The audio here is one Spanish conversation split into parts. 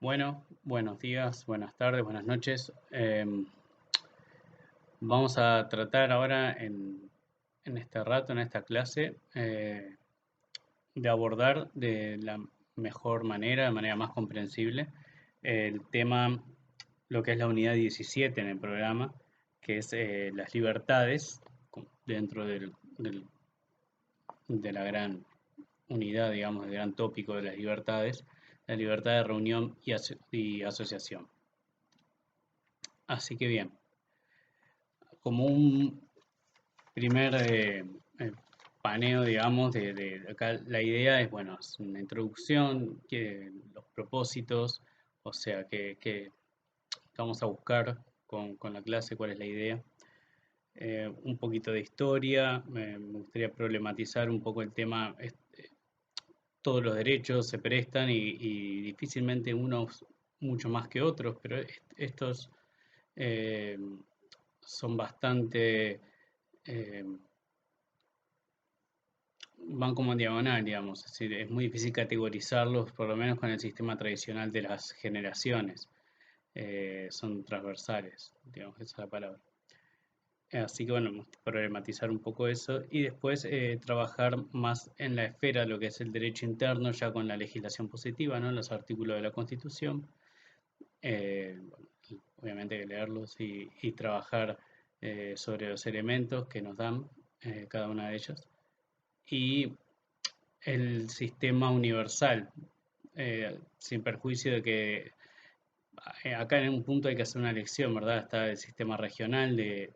Bueno, buenos días, buenas tardes, buenas noches. Vamos a tratar ahora en este rato, en esta clase, de abordar de la mejor manera, de manera más comprensible, el tema, lo que es la unidad 17 en el programa, que es las libertades dentro de la gran unidad, digamos, del gran tópico de las libertades, la libertad de reunión y asociación. Así que bien, como un primer paneo, digamos, de acá la idea es, bueno, es una introducción, los propósitos, o sea, que vamos a buscar con la clase, cuál es la idea. Un poquito de historia, me gustaría problematizar un poco el tema, todos los derechos se prestan y difícilmente unos mucho más que otros, pero estos eh, son bastante eh, van como en diagonal, digamos. Es decir, es muy difícil categorizarlos, por lo menos con el sistema tradicional de las generaciones. Son transversales, digamos, esa es la palabra. Así que bueno, vamos a problematizar un poco eso y después trabajar más en la esfera de lo que es el derecho interno, ya con la legislación positiva, ¿no? Los artículos de la Constitución. Bueno, obviamente hay que leerlos y trabajar sobre los elementos que nos dan cada una de ellas. Y el sistema universal, sin perjuicio de que acá en un punto hay que hacer una elección, ¿verdad? Está el sistema regional de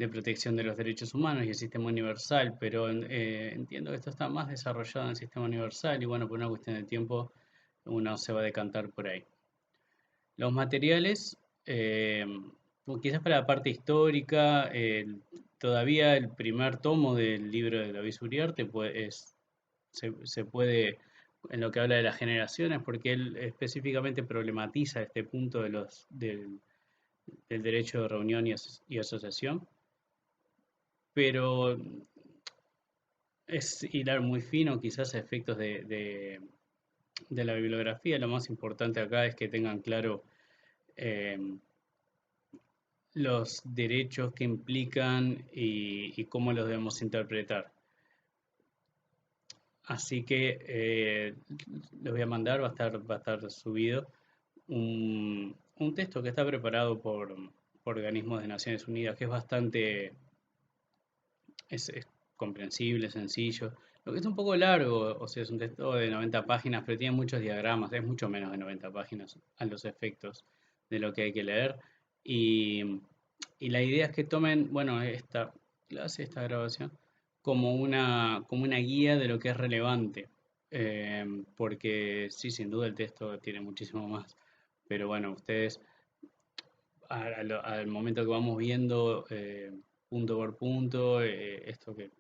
protección de los derechos humanos y el sistema universal, pero entiendo que esto está más desarrollado en el sistema universal y bueno, por una cuestión de tiempo uno se va a decantar por ahí. Los materiales, eh, pues quizás para la parte histórica, todavía el primer tomo del libro de David Uriarte se puede, en lo que habla de las generaciones, porque él específicamente problematiza este punto del derecho de reunión y asociación, pero es hilar muy fino quizás a efectos de la bibliografía. Lo más importante acá es que tengan claro eh, los derechos que implican y cómo los debemos interpretar. Así que les voy a mandar, va a estar subido un texto que está preparado por organismos de Naciones Unidas, que es bastante es comprensible, sencillo. Lo que es un poco largo, o sea, es un texto de 90 páginas, pero tiene muchos diagramas, es mucho menos de 90 páginas a los efectos de lo que hay que leer. Y, y la idea es que tomen, bueno, esta clase, esta grabación, como una guía de lo que es relevante. Porque sí, sin duda el texto tiene muchísimo más. Pero bueno, ustedes al momento que vamos viendo punto por punto, esto que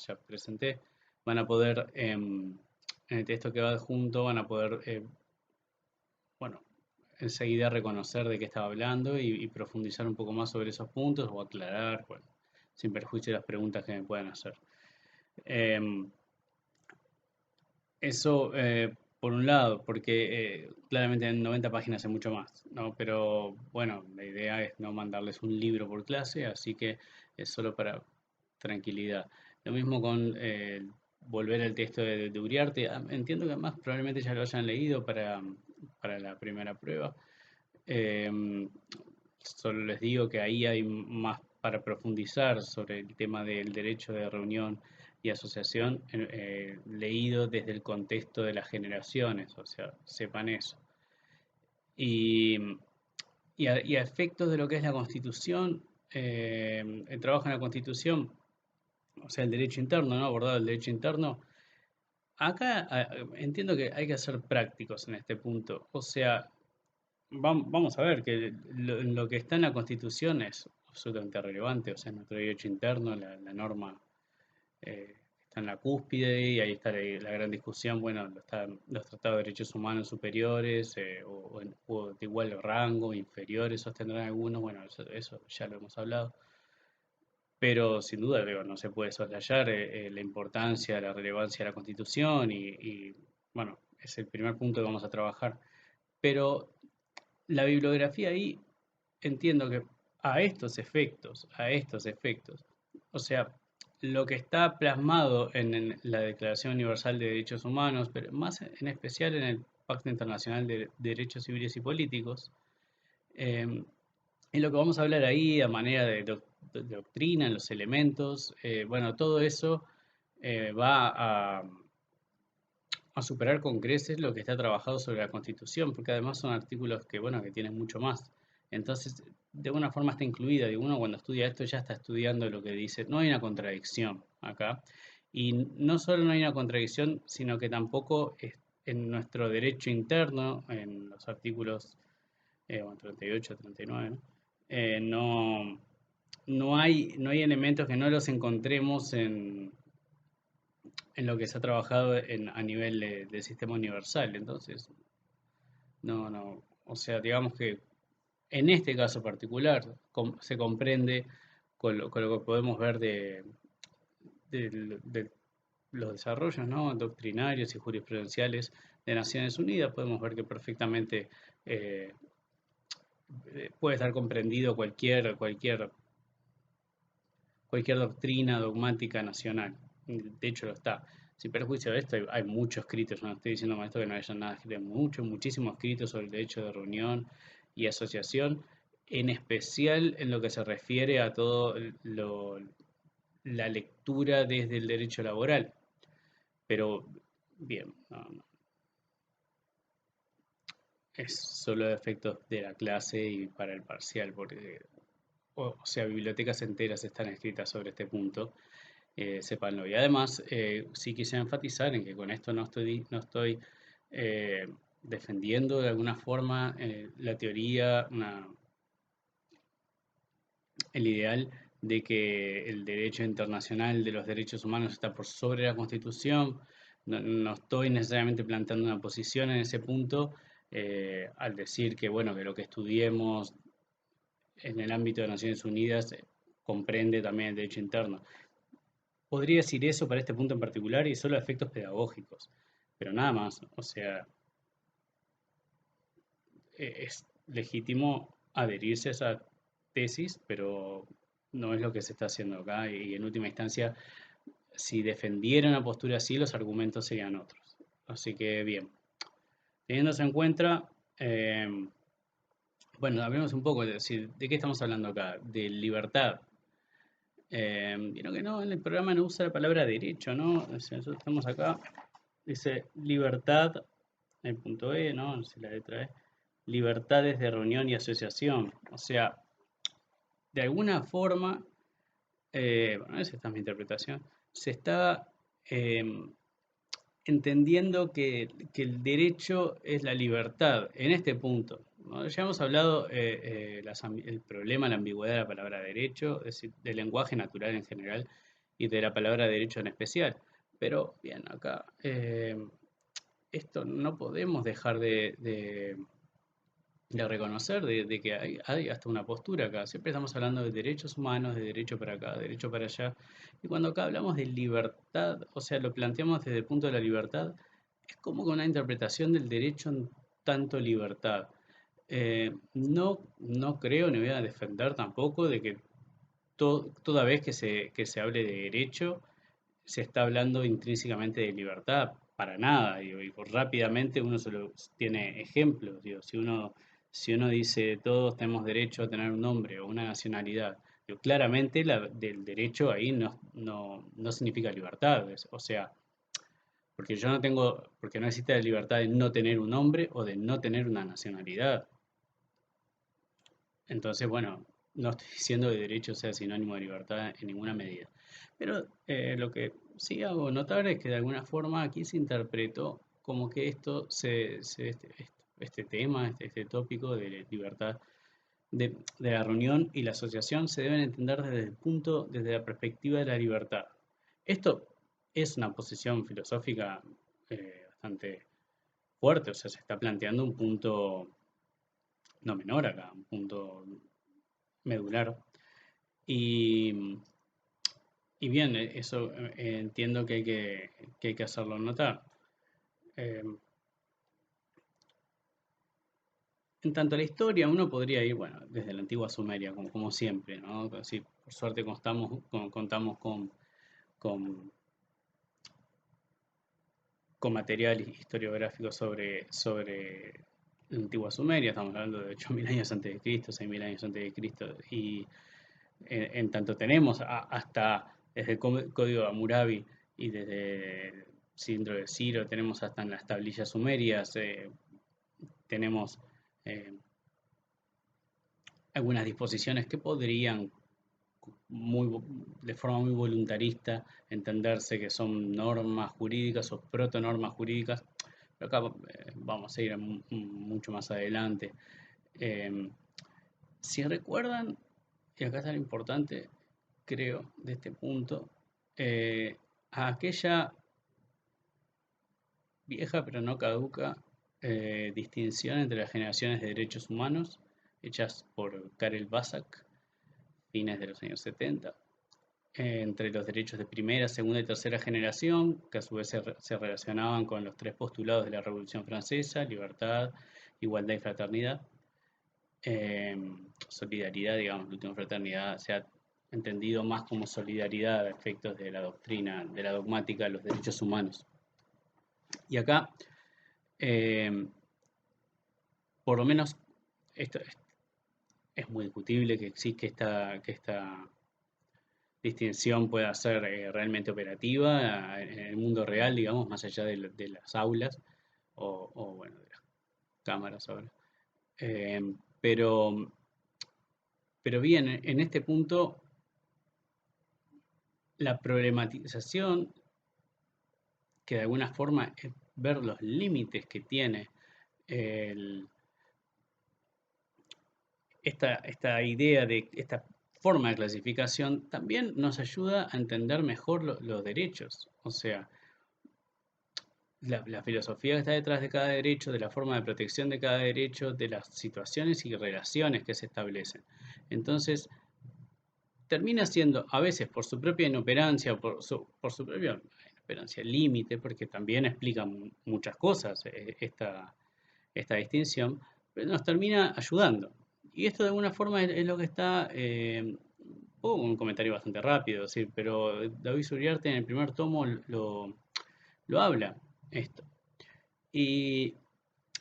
ya presenté, van a poder, en el texto que va adjunto, van a poder, bueno, enseguida reconocer de qué estaba hablando y profundizar un poco más sobre esos puntos o aclarar, bueno, sin perjuicio de las preguntas que me puedan hacer. Em, Eso, por un lado, porque claramente en 90 páginas es mucho más, ¿no? Pero bueno, la idea es no mandarles un libro por clase, así que es solo para tranquilidad. Lo mismo con volver al texto de Uriarte. Entiendo que además probablemente ya lo hayan leído para la primera prueba. Em, Solo les digo que ahí hay más para profundizar sobre el tema del derecho de reunión y asociación, leído desde el contexto de las generaciones, o sea, sepan eso. Y, y a efectos de lo que es la Constitución, el trabajo en la Constitución, o sea, el derecho interno, ¿no? Abordado el derecho interno, acá entiendo que hay que ser prácticos en este punto, o sea, vamos a ver que lo que está en la Constitución es absolutamente relevante, o sea, nuestro derecho interno, la norma está en la cúspide y ahí está la gran discusión, bueno, están los tratados de derechos humanos superiores o de igual rango, inferiores, sostendrán algunos, bueno, eso ya lo hemos hablado, pero sin duda digo, no se puede soslayar la importancia, la relevancia de la Constitución bueno, es el primer punto que vamos a trabajar. Pero la bibliografía ahí entiendo que a estos efectos, o sea, lo que está plasmado en la Declaración Universal de Derechos Humanos, pero más en especial en el Pacto Internacional de Derechos Civiles y Políticos, eh, es lo que vamos a hablar ahí a manera de doctrina, en los elementos, bueno, todo eso va a superar con creces lo que está trabajado sobre la Constitución, porque además son artículos que, bueno, que tienen mucho más. Entonces, de alguna forma está incluida, y uno cuando estudia esto ya está estudiando lo que dice. No hay una contradicción acá. Y no solo no hay una contradicción, sino que tampoco en nuestro derecho interno, en los artículos bueno, 38, 39, ¿no? No, no hay elementos que no los encontremos en lo que se ha trabajado a nivel del sistema universal. Entonces, o sea, digamos que en este caso particular se comprende con lo que podemos ver de los desarrollos, ¿no? Doctrinarios y jurisprudenciales de Naciones Unidas, podemos ver que perfectamente eh, puede estar comprendido cualquier doctrina dogmática nacional. De hecho lo está. Sin perjuicio de esto, hay mucho escrito, yo no estoy diciendo con esto que no haya nada escrito, hay muchísimo escrito sobre el derecho de reunión y asociación, en especial en lo que se refiere a todo la lectura desde el derecho laboral. Pero, bien, es solo de efectos de la clase y para el parcial, porque, o sea, bibliotecas enteras están escritas sobre este punto, sépanlo. Y además, sí quise enfatizar en que con esto no estoy eh, defendiendo de alguna forma la teoría, el ideal de que el derecho internacional de los derechos humanos está por sobre la Constitución. No estoy necesariamente planteando una posición en ese punto al decir que, bueno, que lo que estudiemos en el ámbito de Naciones Unidas comprende también el derecho interno. Podría decir eso para este punto en particular y solo a efectos pedagógicos, pero nada más. O sea, es legítimo adherirse a esa tesis, pero no es lo que se está haciendo acá y en última instancia, si defendiera una postura así, los argumentos serían otros. Así que bien, teniéndose en cuenta, eh, bueno, hablemos un poco de qué estamos hablando acá, de libertad. Vieron que no, en el programa no usa la palabra derecho, ¿no? O sea, nosotros estamos acá, dice libertad, el punto E, ¿no? No sé la letra E, libertades de reunión y asociación. O sea, de alguna forma, bueno, esta es mi interpretación, se está eh, entendiendo que el derecho es la libertad en este punto, ¿no? Ya hemos hablado el problema, la ambigüedad de la palabra derecho, es decir, del lenguaje natural en general y de la palabra derecho en especial. Pero bien, acá esto no podemos dejar de reconocer de que hay hasta una postura acá. Siempre estamos hablando de derechos humanos, de derecho para acá, derecho para allá. Y cuando acá hablamos de libertad, o sea, lo planteamos desde el punto de la libertad, es como que una interpretación del derecho en tanto libertad. No creo ni voy a defender tampoco de que toda vez que se hable de derecho, se está hablando intrínsecamente de libertad, para nada, digo, y rápidamente uno solo tiene ejemplos, digo, si uno dice todos tenemos derecho a tener un nombre o una nacionalidad, digo, claramente del derecho ahí no significa libertad, o sea, porque yo no tengo, porque no existe la libertad de no tener un nombre o de no tener una nacionalidad. Entonces, bueno, no estoy diciendo que derecho sea sinónimo de libertad en ninguna medida. Pero lo que sí hago notar es que de alguna forma aquí se interpretó como que este tema, este tópico de libertad de la reunión y la asociación se deben entender desde la perspectiva de la libertad. Esto es una posición filosófica bastante fuerte, o sea, se está planteando un punto no menor acá, un punto medular. Y, y bien, eso entiendo que hay que hacerlo notar. Eh, En tanto a la historia, uno podría ir, bueno, desde la antigua Sumeria, como siempre, ¿no? Así, por suerte contamos con, con material historiográfico sobre la antigua Sumeria, estamos hablando de 8.000 años antes de Cristo, 6.000 años antes de Cristo, y en tanto tenemos hasta desde el Código de Hammurabi y desde el cilindro de Ciro, tenemos hasta en las tablillas sumerias, tenemos eh, algunas disposiciones que podrían de forma muy voluntarista entenderse que son normas jurídicas o protonormas jurídicas, pero acá vamos a ir mucho más adelante. Eh, si recuerdan, y acá está lo importante, creo, de este punto, a aquella vieja pero no caduca distinción entre las generaciones de derechos humanos hechas por Karel Basak, fines de los años 70, entre los derechos de primera, segunda y tercera generación, que a su vez se relacionaban con los tres postulados de la Revolución Francesa: libertad, igualdad y fraternidad. Eh, Solidaridad, digamos, la última fraternidad se ha entendido más como solidaridad a efectos de la doctrina, de la dogmática de los derechos humanos. Y acá, eh, por lo menos, esto es muy discutible que esta distinción pueda ser realmente operativa en el mundo real, digamos, más allá de las aulas bueno, de las cámaras ahora. Eh, pero, pero bien, en este punto, la problematización, que de alguna forma es ver los límites que tiene el, esta idea de esta forma de clasificación, también nos ayuda a entender mejor los derechos. O sea, la filosofía que está detrás de cada derecho, de la forma de protección de cada derecho, de las situaciones y relaciones que se establecen. Entonces, termina siendo, a veces por su propia inoperancia, por su propia inoperancia límite, porque también explica muchas cosas esta distinción, pero nos termina ayudando. Y esto de alguna forma es lo que está, un comentario bastante rápido, decir, pero David Uriarte en el primer tomo lo habla esto. Y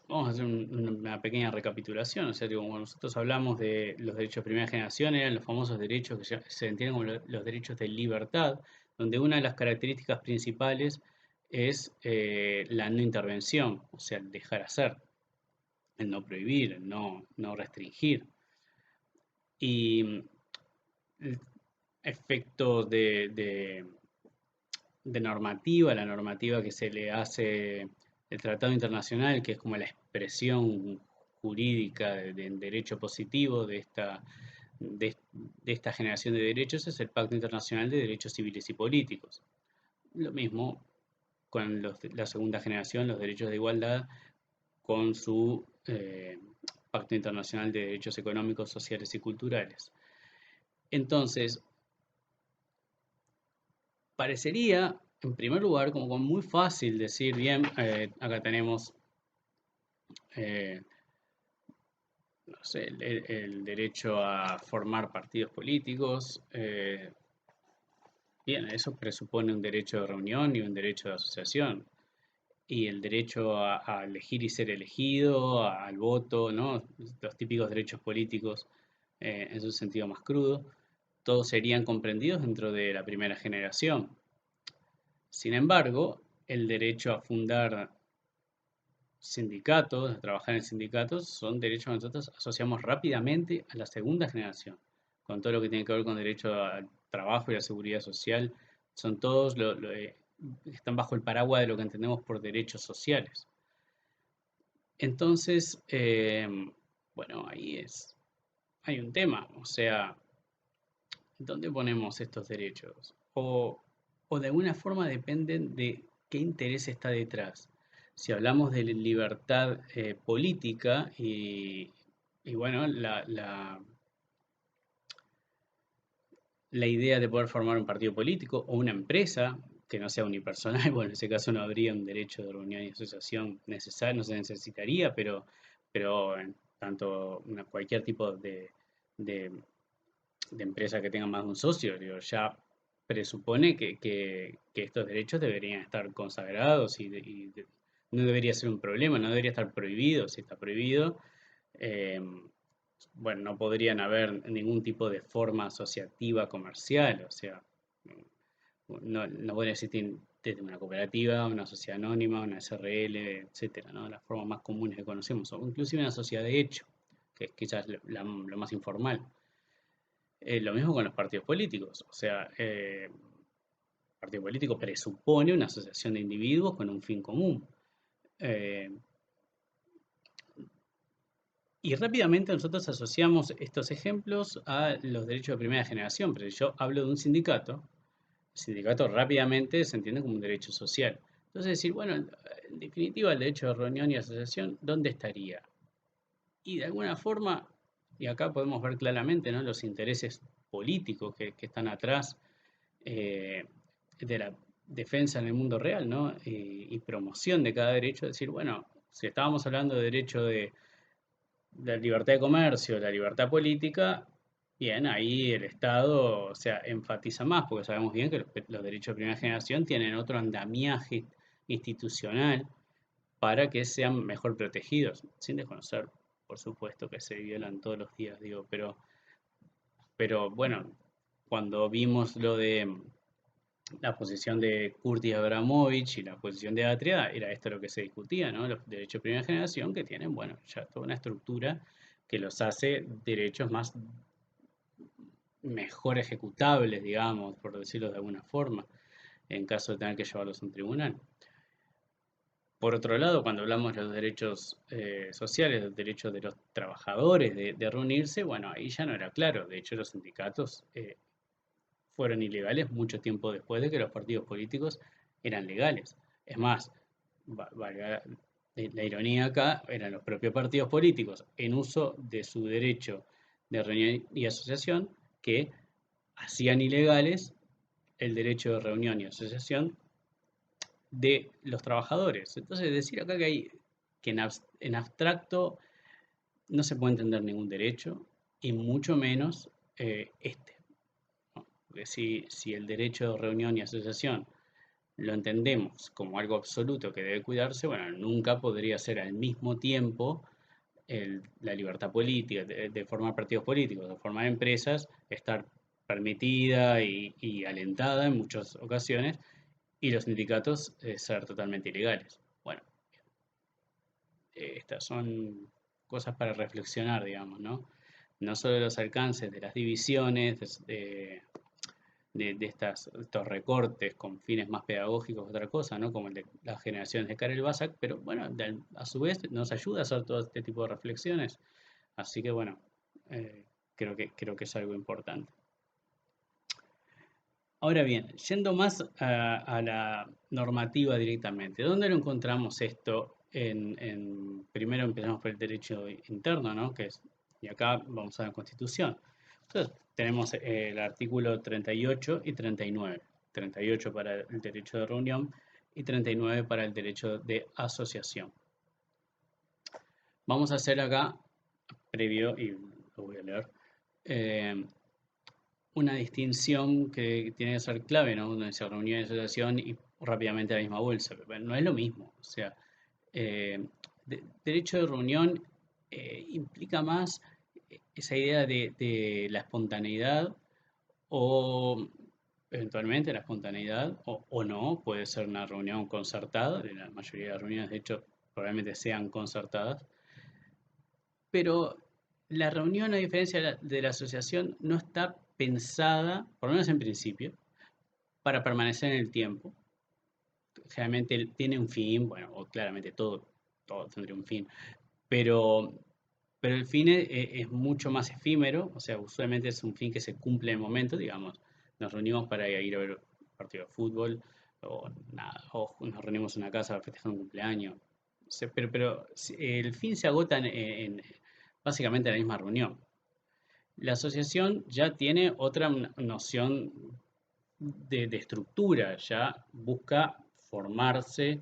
vamos a hacer una pequeña recapitulación. O sea, digo, como nosotros hablamos de los derechos de primera generación, eran los famosos derechos que se entienden como los derechos de libertad, donde una de las características principales es la no intervención, o sea, el dejar hacer, el no prohibir, el no restringir. Y el efecto de normativa, la normativa que se le hace el Tratado Internacional, que es como la expresión jurídica en derecho positivo de esta generación de derechos, es el Pacto Internacional de Derechos Civiles y Políticos. Lo mismo con la segunda generación, los derechos de igualdad, con su Pacto Internacional de Derechos Económicos, Sociales y Culturales. Entonces, parecería, en primer lugar, como muy fácil decir, bien, acá tenemos, eh, no sé, el derecho a formar partidos políticos. Bien, eso presupone un derecho de reunión y un derecho de asociación. Y el derecho a elegir y ser elegido, al voto, ¿no? Los típicos derechos políticos en su sentido más crudo, todos serían comprendidos dentro de la primera generación. Sin embargo, el derecho a fundar sindicatos, a trabajar en sindicatos, son derechos que nosotros asociamos rápidamente a la segunda generación, con todo lo que tiene que ver con derecho al trabajo y la seguridad social, son todos están bajo el paraguas de lo que entendemos por derechos sociales. Entonces, bueno, hay un tema, o sea, ¿dónde ponemos estos derechos? O de alguna forma dependen de qué interés está detrás. Si hablamos de libertad política y bueno, la idea de poder formar un partido político o una empresa que no sea unipersonal, bueno, en ese caso no habría un derecho de reunión y asociación necesario, no se necesitaría, pero tanto cualquier tipo de- de empresa que tenga más de un socio, digo, ya presupone que estos derechos deberían estar consagrados no debería ser un problema, no debería estar prohibido. Si está prohibido, eh, bueno, no podrían haber ningún tipo de forma asociativa comercial, o sea, no podría existir desde una cooperativa, una sociedad anónima, una SRL, etcétera, ¿no? Las formas más comunes que conocemos, o inclusive una sociedad de hecho, que es quizás lo más informal. Lo mismo con los partidos políticos, o sea, el partido político presupone una asociación de individuos con un fin común. Eh, y rápidamente nosotros asociamos estos ejemplos a los derechos de primera generación, pero si yo hablo de un sindicato, el sindicato rápidamente se entiende como un derecho social. Entonces decir, bueno, en definitiva el derecho de reunión y asociación, ¿dónde estaría? Y de alguna forma, y acá podemos ver claramente, ¿no?, los intereses políticos que están atrás, eh, de la defensa en el mundo real, ¿no? Y promoción de cada derecho, decir, bueno, si estábamos hablando de derecho de la libertad de comercio, la libertad política, bien, ahí el Estado, o sea, enfatiza más, porque sabemos bien que los derechos de primera generación tienen otro andamiaje institucional para que sean mejor protegidos, sin desconocer, por supuesto, que se violan todos los días, digo, pero bueno, cuando vimos lo de la posición de Curtis Abramovich y la posición de Atria, era esto lo que se discutía, ¿no? Los derechos de primera generación que tienen, bueno, ya toda una estructura que los hace derechos más mejor ejecutables, digamos, por decirlo de alguna forma, en caso de tener que llevarlos a un tribunal. Por otro lado, cuando hablamos de los derechos sociales, los derechos de los trabajadores de reunirse, bueno, ahí ya no era claro. De hecho, los sindicatos fueron ilegales mucho tiempo después de que los partidos políticos eran legales. Es más, valga la ironía acá, eran los propios partidos políticos en uso de su derecho de reunión y asociación que hacían ilegales el derecho de reunión y asociación de los trabajadores. Entonces, decir acá que en abstracto no se puede entender ningún derecho y mucho menos este. ¿No? Porque si el derecho de reunión y asociación lo entendemos como algo absoluto que debe cuidarse, bueno, nunca podría ser al mismo tiempo la libertad política, de formar partidos políticos, de formar empresas, estar permitida y alentada en muchas ocasiones, y los sindicatos ser totalmente ilegales. Bueno, estas son cosas para reflexionar, digamos, ¿no? No solo los alcances de las divisiones, estos recortes con fines más pedagógicos, otra cosa, ¿no? Como el de las generaciones de Karel Basak, pero bueno, a su vez nos ayuda a hacer todo este tipo de reflexiones. Así que bueno, eh, creo que es algo importante. Ahora bien, yendo más a la normativa directamente, ¿dónde lo encontramos esto? Primero empezamos por el derecho interno, ¿no? Y acá vamos a la Constitución. Entonces, tenemos el artículo 38 y 39. 38 para el derecho de reunión y 39 para el derecho de asociación. Vamos a hacer acá, previo, y lo voy a leer, eh, una distinción que tiene que ser clave, ¿no? Donde se reunión y asociación y rápidamente la misma bolsa. Pero bueno, no es lo mismo. O sea, derecho de reunión implica más esa idea de la espontaneidad o eventualmente la espontaneidad o no, puede ser una reunión concertada, de la mayoría de las reuniones de hecho probablemente sean concertadas, pero la reunión, a diferencia de la asociación, no está pensada, por lo menos en principio, para permanecer en el tiempo. Generalmente tiene un fin, bueno, o claramente todo tendría un fin, pero, pero el fin es mucho más efímero, o sea, usualmente es un fin que se cumple en el momento, digamos, nos reunimos para ir a ver un partido de fútbol, o, nada, o nos reunimos en una casa para festejar un cumpleaños, pero el fin se agota básicamente en la misma reunión. La asociación ya tiene otra noción de estructura, ya busca formarse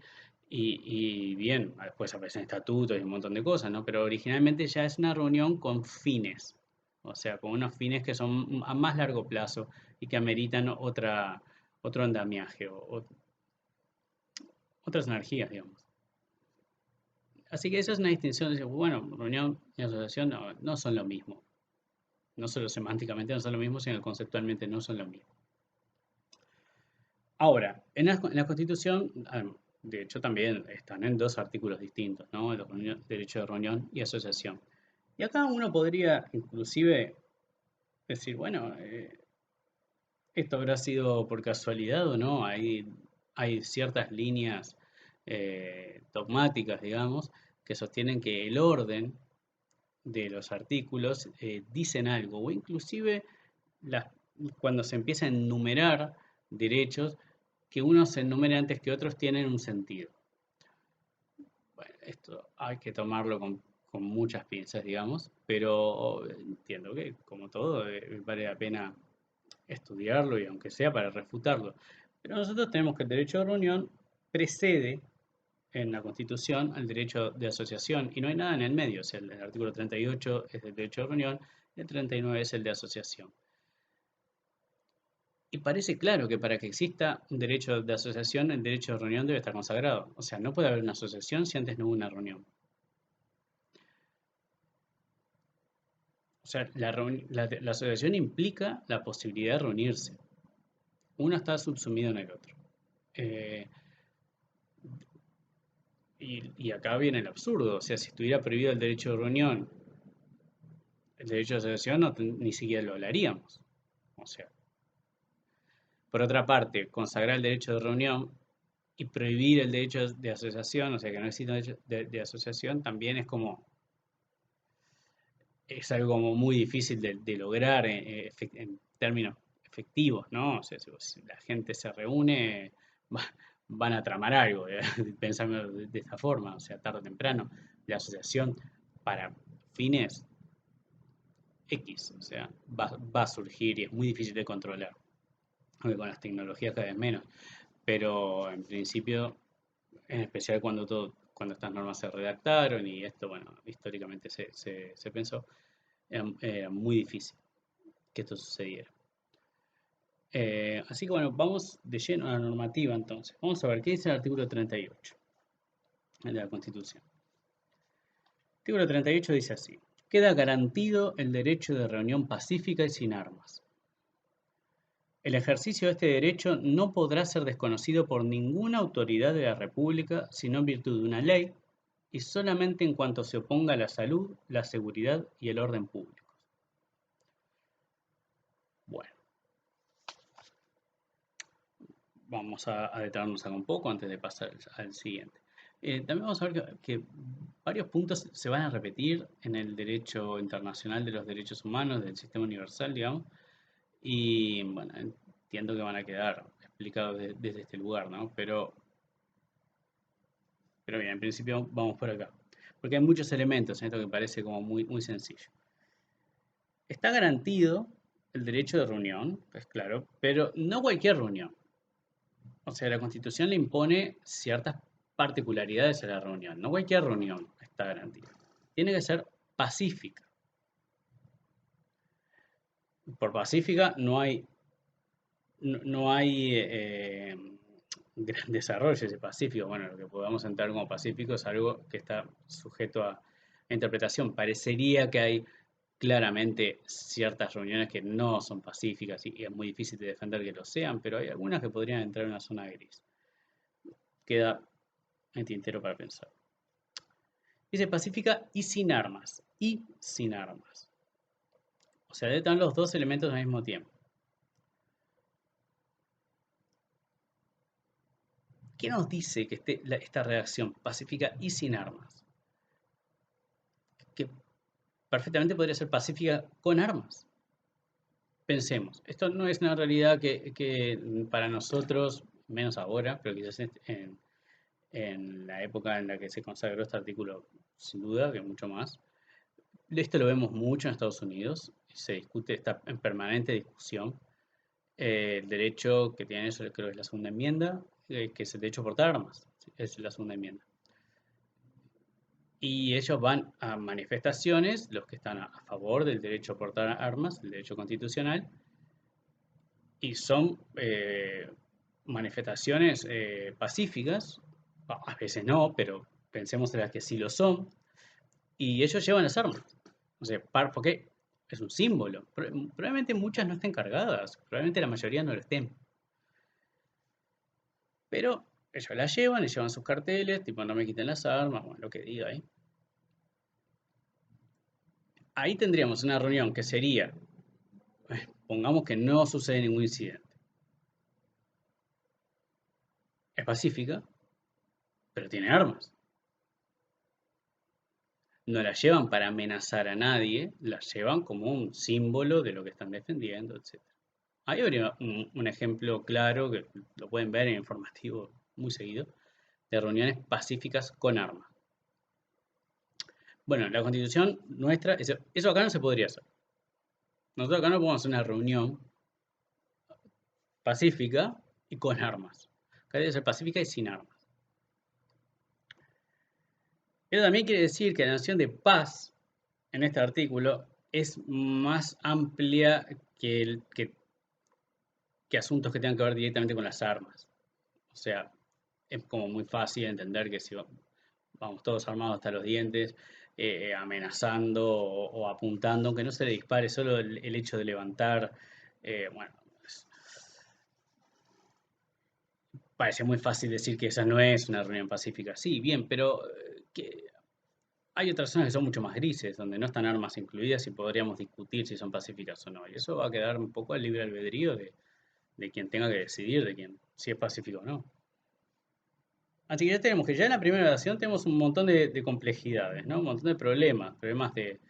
Y bien, después aparecen estatutos y un montón de cosas, ¿no? Pero originalmente ya es una reunión con fines, o sea, con unos fines que son a más largo plazo y que ameritan otro andamiaje o otras energías, digamos. Así que eso es una distinción. Bueno, reunión y asociación no son lo mismo. No solo semánticamente no son lo mismo, sino conceptualmente no son lo mismo. Ahora, en la Constitución, de hecho, también están en dos artículos distintos, ¿no? El derecho de reunión y asociación. Y acá uno podría inclusive decir, bueno, esto habrá sido por casualidad o no. Hay ciertas líneas dogmáticas, digamos, que sostienen que el orden de los artículos dicen algo, o inclusive las- cuando se empieza a enumerar derechos, que unos se enumeren antes que otros tienen un sentido. Bueno, esto hay que tomarlo con muchas pinzas, digamos, pero entiendo que, como todo, vale la pena estudiarlo y aunque sea para refutarlo. Pero nosotros tenemos que el derecho de reunión precede en la Constitución al derecho de asociación y no hay nada en el medio. O sea, el artículo 38 es el derecho de reunión y el 39 es el de asociación. Y parece claro que para que exista un derecho de asociación, el derecho de reunión debe estar consagrado. O sea, no puede haber una asociación si antes no hubo una reunión. O sea, la asociación implica la posibilidad de reunirse. Uno está subsumido en el otro. Eh, y acá viene el absurdo. O sea, si estuviera prohibido el derecho de reunión, el derecho de asociación ni siquiera lo hablaríamos. O sea, por otra parte, consagrar el derecho de reunión y prohibir el derecho de asociación, o sea, que no exista derecho de asociación, también es algo como muy difícil de lograr en términos efectivos, ¿no? O sea, si la gente se reúne, van a tramar algo, pensando de esta forma, o sea, tarde o temprano, la asociación para fines X, o sea, va a surgir y es muy difícil de controlar, aunque con las tecnologías cada vez menos, pero en principio, en especial cuando estas normas se redactaron y esto, bueno, históricamente se pensó, era muy difícil que esto sucediera. Así que bueno, vamos de lleno a la normativa entonces. Vamos a ver qué dice el artículo 38 de la Constitución. El artículo 38 dice así: queda garantido el derecho de reunión pacífica y sin armas. El ejercicio de este derecho no podrá ser desconocido por ninguna autoridad de la República sino en virtud de una ley y solamente en cuanto se oponga a la salud, la seguridad y el orden públicos. Bueno, vamos a detenernos acá un poco antes de pasar al siguiente. También vamos a ver que varios puntos se van a repetir en el derecho internacional de los derechos humanos, del sistema universal, digamos, y bueno, entiendo que van a quedar explicados desde este lugar, ¿no? Pero bien, en principio vamos por acá. Porque hay muchos elementos en esto que parece como muy sencillo. Está garantido el derecho de reunión, pues claro, pero no cualquier reunión. O sea, la Constitución le impone ciertas particularidades a la reunión. No cualquier reunión está garantida. Tiene que ser pacífica. Por pacífica no hay gran desarrollo ese pacífico. Bueno, lo que podamos entrar como pacífico es algo que está sujeto a interpretación. Parecería que hay claramente ciertas reuniones que no son pacíficas y es muy difícil de defender que lo sean, pero hay algunas que podrían entrar en una zona gris. Queda en tintero para pensar. Dice pacífica y sin armas. Y sin armas. O sea, están los dos elementos al mismo tiempo. ¿Qué nos dice que esté esta redacción pacífica y sin armas? Que perfectamente podría ser pacífica con armas. Pensemos, esto no es una realidad que para nosotros, menos ahora, pero quizás en la época en la que se consagró este artículo, sin duda, que mucho más. Esto lo vemos mucho en Estados Unidos, se discute, está en permanente discusión. El derecho que tiene eso creo que es la segunda enmienda, que es el derecho a portar armas. es la segunda enmienda. Y ellos van a manifestaciones, los que están a favor del derecho a portar armas, el derecho constitucional, y son manifestaciones pacíficas, a veces no, pero pensemos en las que sí lo son, y ellos llevan las armas. O sea, porque es un símbolo. Probablemente muchas no estén cargadas, probablemente la mayoría no lo estén. Pero ellos las llevan y llevan sus carteles, tipo no me quiten las armas, bueno, lo que diga ahí. Ahí tendríamos una reunión que sería, pongamos que no sucede ningún incidente. Es pacífica, pero tiene armas. No las llevan para amenazar a nadie, las llevan como un símbolo de lo que están defendiendo, etc. Ahí habría un ejemplo claro, que lo pueden ver en informativo muy seguido, de reuniones pacíficas con armas. Bueno, la constitución nuestra, eso acá no se podría hacer. Nosotros acá no podemos hacer una reunión pacífica y con armas. Acá debe ser pacífica y sin armas. Eso también quiere decir que la noción de paz en este artículo es más amplia que asuntos que tengan que ver directamente con las armas. O sea, es como muy fácil entender que si vamos todos armados hasta los dientes, amenazando o apuntando, aunque no se le dispare, solo el hecho de levantar, bueno, parece muy fácil decir que esa no es una reunión pacífica. Sí, bien, pero hay otras zonas que son mucho más grises, donde no están armas incluidas y podríamos discutir si son pacíficas o no. Y eso va a quedar un poco al libre albedrío de quien tenga que decidir de quién, si es pacífico o no. Así que ya tenemos que ya en la primera oración tenemos un montón de complejidades, ¿no? Un montón de problemas de, es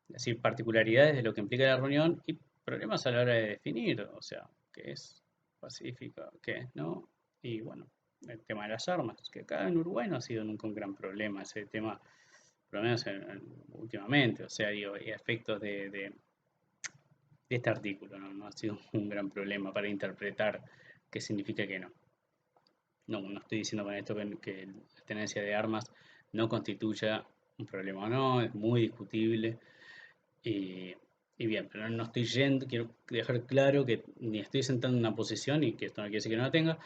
decir, particularidades de lo que implica la reunión y problemas a la hora de definir, o sea, qué es pacífica, qué no. Y bueno, el tema de las armas, que acá en Uruguay no ha sido nunca un gran problema ese tema, por lo menos últimamente, o sea, digo, y a efectos de este artículo, ¿no? No ha sido un gran problema para interpretar qué significa que no. No estoy diciendo con esto que la tenencia de armas no constituya un problema o no, es muy discutible. Y, y bien, pero no estoy yendo, quiero dejar claro que ni estoy sentando en una posición, y que esto no quiere decir que no la tenga,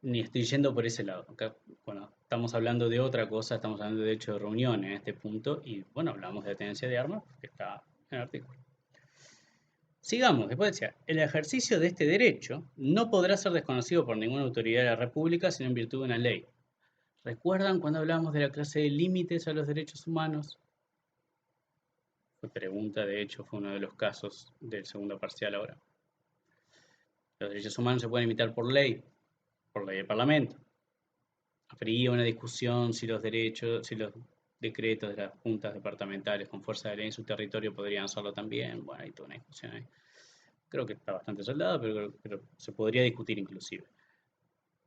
ni estoy yendo por ese lado. Acá, bueno, estamos hablando de otra cosa, estamos hablando de hecho de reunión en este punto, y bueno, hablamos de tenencia de armas, que está en el artículo. Sigamos, después decía, el ejercicio de este derecho no podrá ser desconocido por ninguna autoridad de la República sino en virtud de una ley. ¿Recuerdan cuando hablamos de la clase de límites a los derechos humanos? Fue pregunta, de hecho, fue uno de los casos del segundo parcial ahora. Los derechos humanos se pueden limitar por ley del Parlamento. Habría una discusión si los derechos, si los decretos de las juntas departamentales con fuerza de ley en su territorio podrían hacerlo también. Bueno, hay toda una discusión ahí. Creo que está bastante soldado, pero se podría discutir inclusive.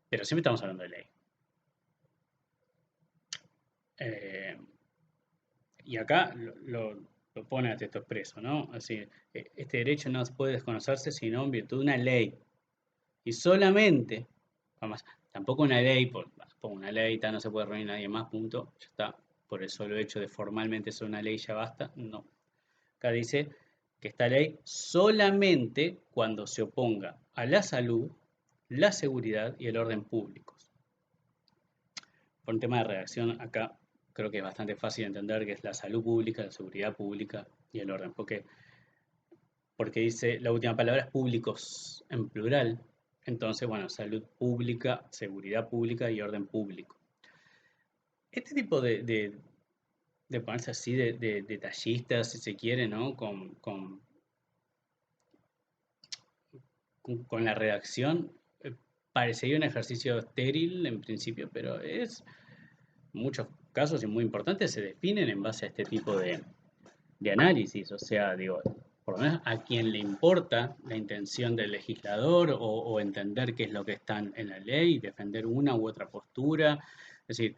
Pero siempre estamos hablando de ley. Eh, y acá lo pone a texto expreso, ¿no? Así, este derecho no puede desconocerse sino en virtud de una ley. Y solamente, vamos, tampoco una ley, por una ley, no se puede reunir nadie más, punto, ya está. Por el solo hecho de formalmente ser una ley ya basta, no. Acá dice que esta ley solamente cuando se oponga a la salud, la seguridad y el orden públicos. Por un tema de redacción, acá creo que es bastante fácil entender que es la salud pública, la seguridad pública y el orden. Porque dice, la última palabra es públicos en plural. Entonces, bueno, salud pública, seguridad pública y orden público. Este tipo de ponerse así de detallistas, si se quiere, ¿no? Con la redacción, parecería un ejercicio estéril en principio, pero es muchos casos y muy importantes se definen en base a este tipo de análisis. O sea, digo, por lo menos a quien le importa la intención del legislador o entender qué es lo que está en la ley, defender una u otra postura. Es decir,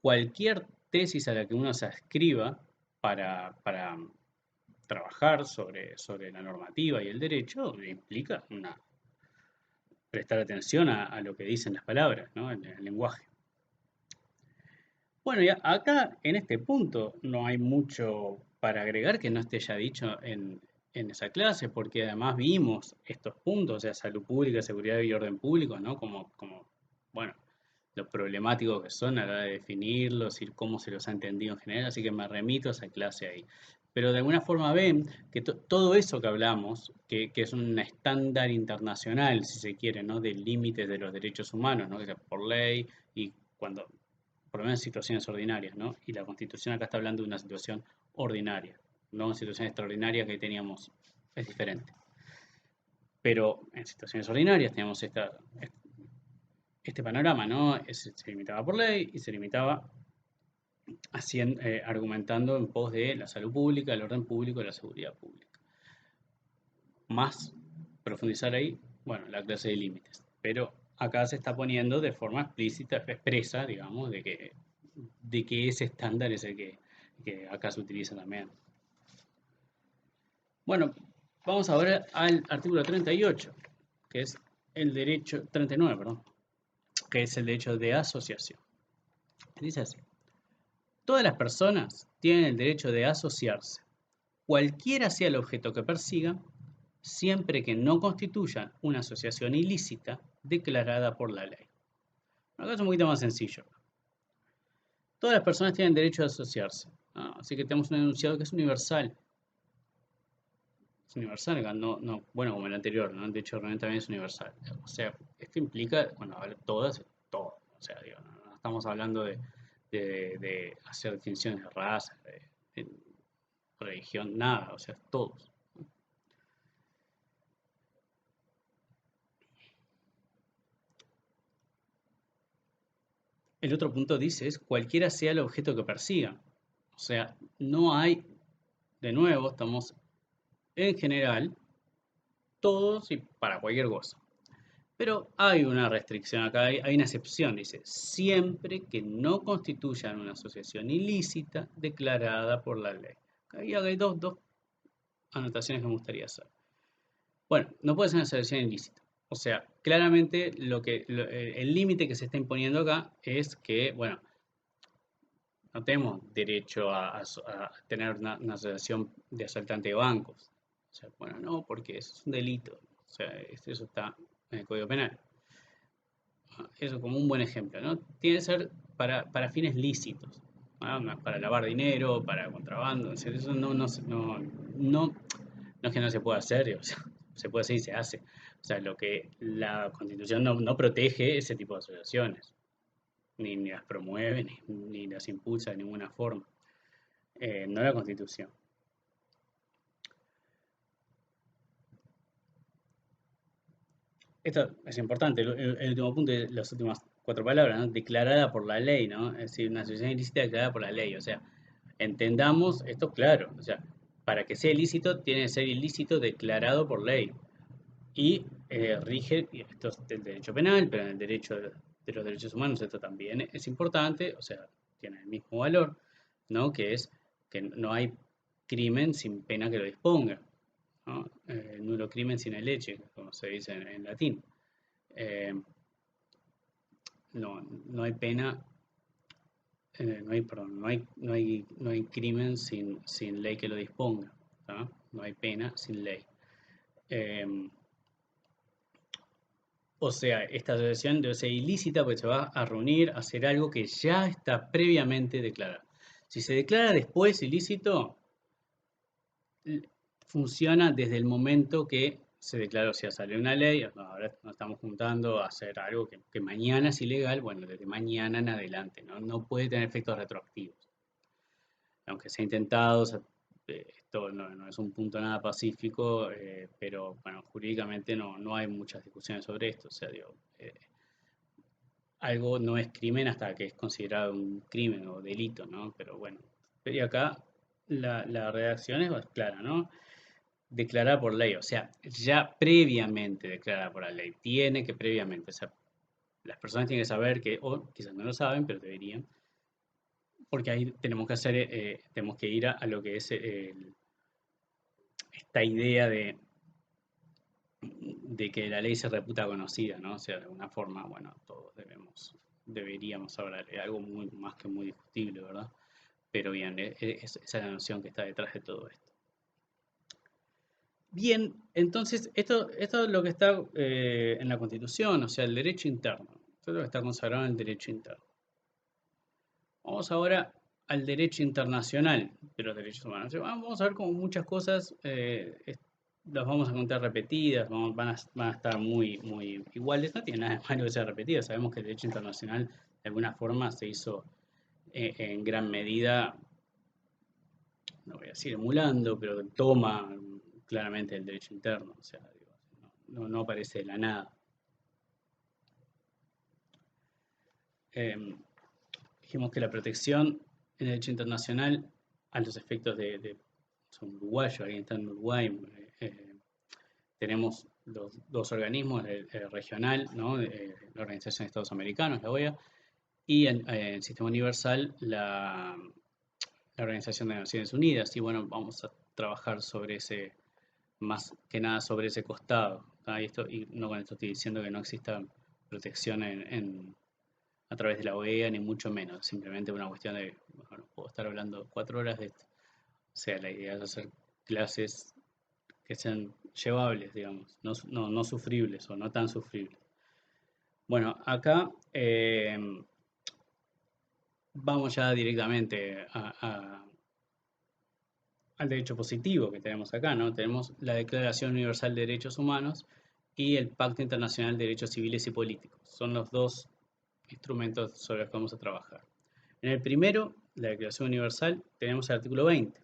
cualquier tesis a la que uno se adscriba para trabajar sobre la normativa y el derecho implica prestar atención a lo que dicen las palabras, ¿no? El lenguaje. Bueno, ya acá en este punto no hay mucho para agregar que no esté ya dicho en esa clase, porque además vimos estos puntos, o sea, salud pública, seguridad y orden público, ¿no? Bueno, lo problemáticos que son a la hora de definirlos y cómo se los ha entendido en general, así que me remito a esa clase ahí. Pero de alguna forma ven que todo eso que hablamos, que es un estándar internacional, si se quiere, ¿no? De límites de los derechos humanos, ¿no? Que sea por ley y cuando por lo menos en situaciones ordinarias, ¿no? Y la Constitución acá está hablando de una situación ordinaria, no una situación extraordinaria que teníamos, es diferente. Pero en situaciones ordinarias tenemos este panorama, ¿no? Se limitaba por ley y se limitaba argumentando en pos de la salud pública, el orden público y la seguridad pública. Más profundizar ahí, bueno, la clase de límites. Pero acá se está poniendo de forma explícita, expresa, digamos, de que ese estándar es el que acá se utiliza también. Bueno, vamos ahora al artículo 38, que es el derecho, 39, perdón, que es el derecho de asociación. Dice así: todas las personas tienen el derecho de asociarse, cualquiera sea el objeto que persigan, siempre que no constituyan una asociación ilícita declarada por la ley. Acá es un poquito más sencillo. Todas las personas tienen derecho a asociarse, ¿no? Así que tenemos un enunciado que es universal. Es universal, acá bueno, como el anterior, ¿no? De hecho, realmente también es universal. O sea, esto implica, bueno, todas, todo. O sea, digo, no estamos hablando de hacer distinciones de raza, de religión, nada, o sea, todos. El otro punto dice es cualquiera sea el objeto que persigan. O sea, no hay, de nuevo, estamos en general, todos y para cualquier cosa. Pero hay una restricción acá, hay una excepción, dice, siempre que no constituyan una asociación ilícita declarada por la ley. Ahí hay dos anotaciones que me gustaría hacer. Bueno, no puede ser una asociación ilícita. O sea, claramente el límite que se está imponiendo acá es que, bueno, no tenemos derecho a tener una asociación de asaltante de bancos. O sea, bueno, no, porque eso es un delito. O sea, eso está en el Código Penal. Eso como un buen ejemplo, ¿no? Tiene que ser para fines lícitos, ¿no? No para lavar dinero, para contrabando, o sea, eso no es que no se pueda hacer, o sea, se puede hacer y se hace. O sea, lo que la Constitución no protege ese tipo de asociaciones, ni las promueve, ni las impulsa de ninguna forma. No la Constitución. Esto es importante, el último punto, las últimas cuatro palabras, ¿no? Declarada por la ley, ¿no? Es decir, una asociación ilícita declarada por la ley. O sea, entendamos esto claro. O sea, para que sea ilícito, tiene que ser ilícito declarado por ley. Y rige, y esto es del derecho penal, pero en el derecho de los derechos humanos esto también es importante, o sea, tiene el mismo valor, ¿no? Que es que no hay crimen sin pena que lo disponga, ¿no? Nulo crimen sin leche, como se dice en latín. Eh, no hay pena, no hay crimen sin ley que lo disponga, ¿tá? No hay pena sin ley. Eh, o sea, esta asociación debe ser ilícita porque se va a reunir a hacer algo que ya está previamente declarado. Si se declara después ilícito, funciona desde el momento que se declaró, o sea, salió una ley, ahora nos estamos juntando a hacer algo que mañana es ilegal, bueno, desde mañana en adelante, no puede tener efectos retroactivos. Aunque se ha intentado, o sea, esto no es un punto nada pacífico, pero bueno, jurídicamente no hay muchas discusiones sobre esto, o sea, digo, algo no es crimen hasta que es considerado un crimen o delito, ¿no? Pero bueno, y acá la redacción es clara, ¿no? Declarada por ley, o sea, ya previamente declarada por la ley, tiene que previamente, o sea, las personas tienen que saber que, o quizás no lo saben, pero deberían, porque ahí tenemos que ir a lo que es esta idea de que la ley se reputa conocida, ¿no? O sea, de alguna forma, bueno, todos debemos deberíamos hablar, es algo muy, más que muy discutible, ¿verdad? Pero bien, esa es la noción que está detrás de todo esto. Bien, entonces esto es lo que está en la Constitución, o sea, el derecho interno. Esto es lo que está consagrado en el derecho interno. Vamos ahora al derecho internacional de los derechos humanos. Vamos a ver como muchas cosas las vamos a encontrar repetidas, van a estar muy, muy iguales. No tiene nada de malo que sean repetidas. Sabemos que el derecho internacional de alguna forma se hizo en gran medida, no voy a decir emulando, pero toma claramente el derecho interno. O sea, digo, no aparece de la nada. Eh, Dijimos que la protección en el derecho internacional a los efectos son uruguayos, alguien está en Uruguay, tenemos los dos organismos, el regional, ¿no? La Organización de Estados Americanos, la OEA, y el Sistema Universal, la Organización de Naciones Unidas. Y bueno, vamos a trabajar sobre ese, más que nada sobre ese costado. Y no con esto estoy diciendo que no exista protección a través de la OEA, ni mucho menos. Simplemente una cuestión de, bueno, puedo estar hablando 4 horas de esto. O sea, la idea es hacer clases que sean llevables, digamos, no sufribles o no tan sufribles. Bueno, acá vamos ya directamente al derecho positivo que tenemos acá, ¿no? Tenemos la Declaración Universal de Derechos Humanos y el Pacto Internacional de Derechos Civiles y Políticos. Son los dos instrumentos sobre los que vamos a trabajar. En el primero, la Declaración Universal, tenemos el artículo 20.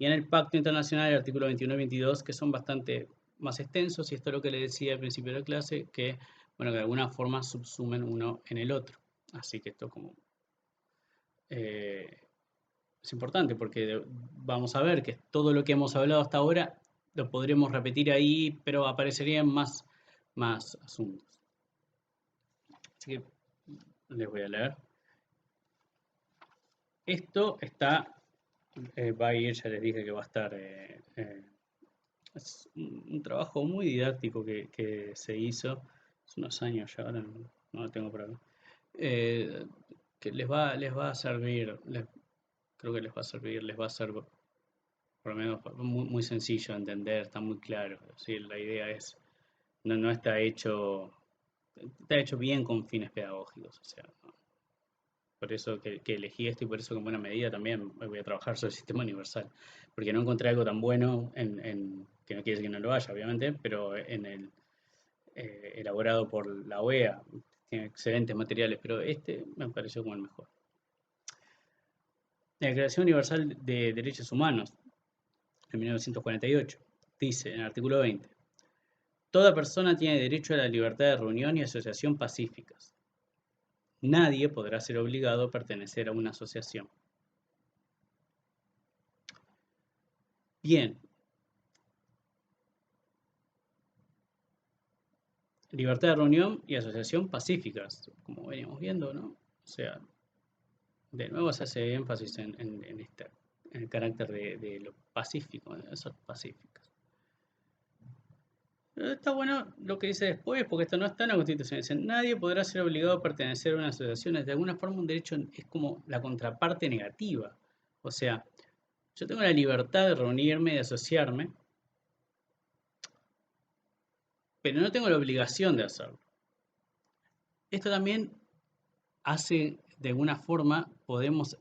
Y en el Pacto Internacional, el artículo 21 y 22, que son bastante más extensos, y esto es lo que le decía al principio de la clase, que, bueno, que de alguna forma subsumen uno en el otro. Así que esto como eh, es importante porque vamos a ver que todo lo que hemos hablado hasta ahora lo podremos repetir ahí, pero aparecerían más asuntos. Así que les voy a leer. Esto va a ir, ya les dije que va a estar, es un trabajo muy didáctico que se hizo hace unos años ya, ahora no lo tengo por acá, eh, que les va a servir, creo que les va a servir, les va a ser por lo menos muy, muy sencillo de entender, está muy claro. ¿Sí? La idea es, no está hecho bien con fines pedagógicos, o sea, ¿no? Por eso que elegí esto y por eso que en buena medida también voy a trabajar sobre el sistema universal, porque no encontré algo tan bueno que no quiere decir que no lo haya, obviamente, pero en el elaborado por la OEA, tiene excelentes materiales, pero este me pareció como el mejor. La Declaración Universal de Derechos Humanos, en 1948, dice en el artículo 20, toda persona tiene derecho a la libertad de reunión y asociación pacíficas. Nadie podrá ser obligado a pertenecer a una asociación. Bien, libertad de reunión y asociación pacíficas, como veníamos viendo, ¿no? O sea, de nuevo se hace énfasis en el carácter de lo pacífico, de eso pacíficas. Pero está bueno lo que dice después, porque esto no está en la Constitución. Dice, nadie podrá ser obligado a pertenecer a una asociación. De alguna forma un derecho es como la contraparte negativa. O sea, yo tengo la libertad de reunirme, de asociarme, pero no tengo la obligación de hacerlo. Esto también hace, de alguna forma, podemos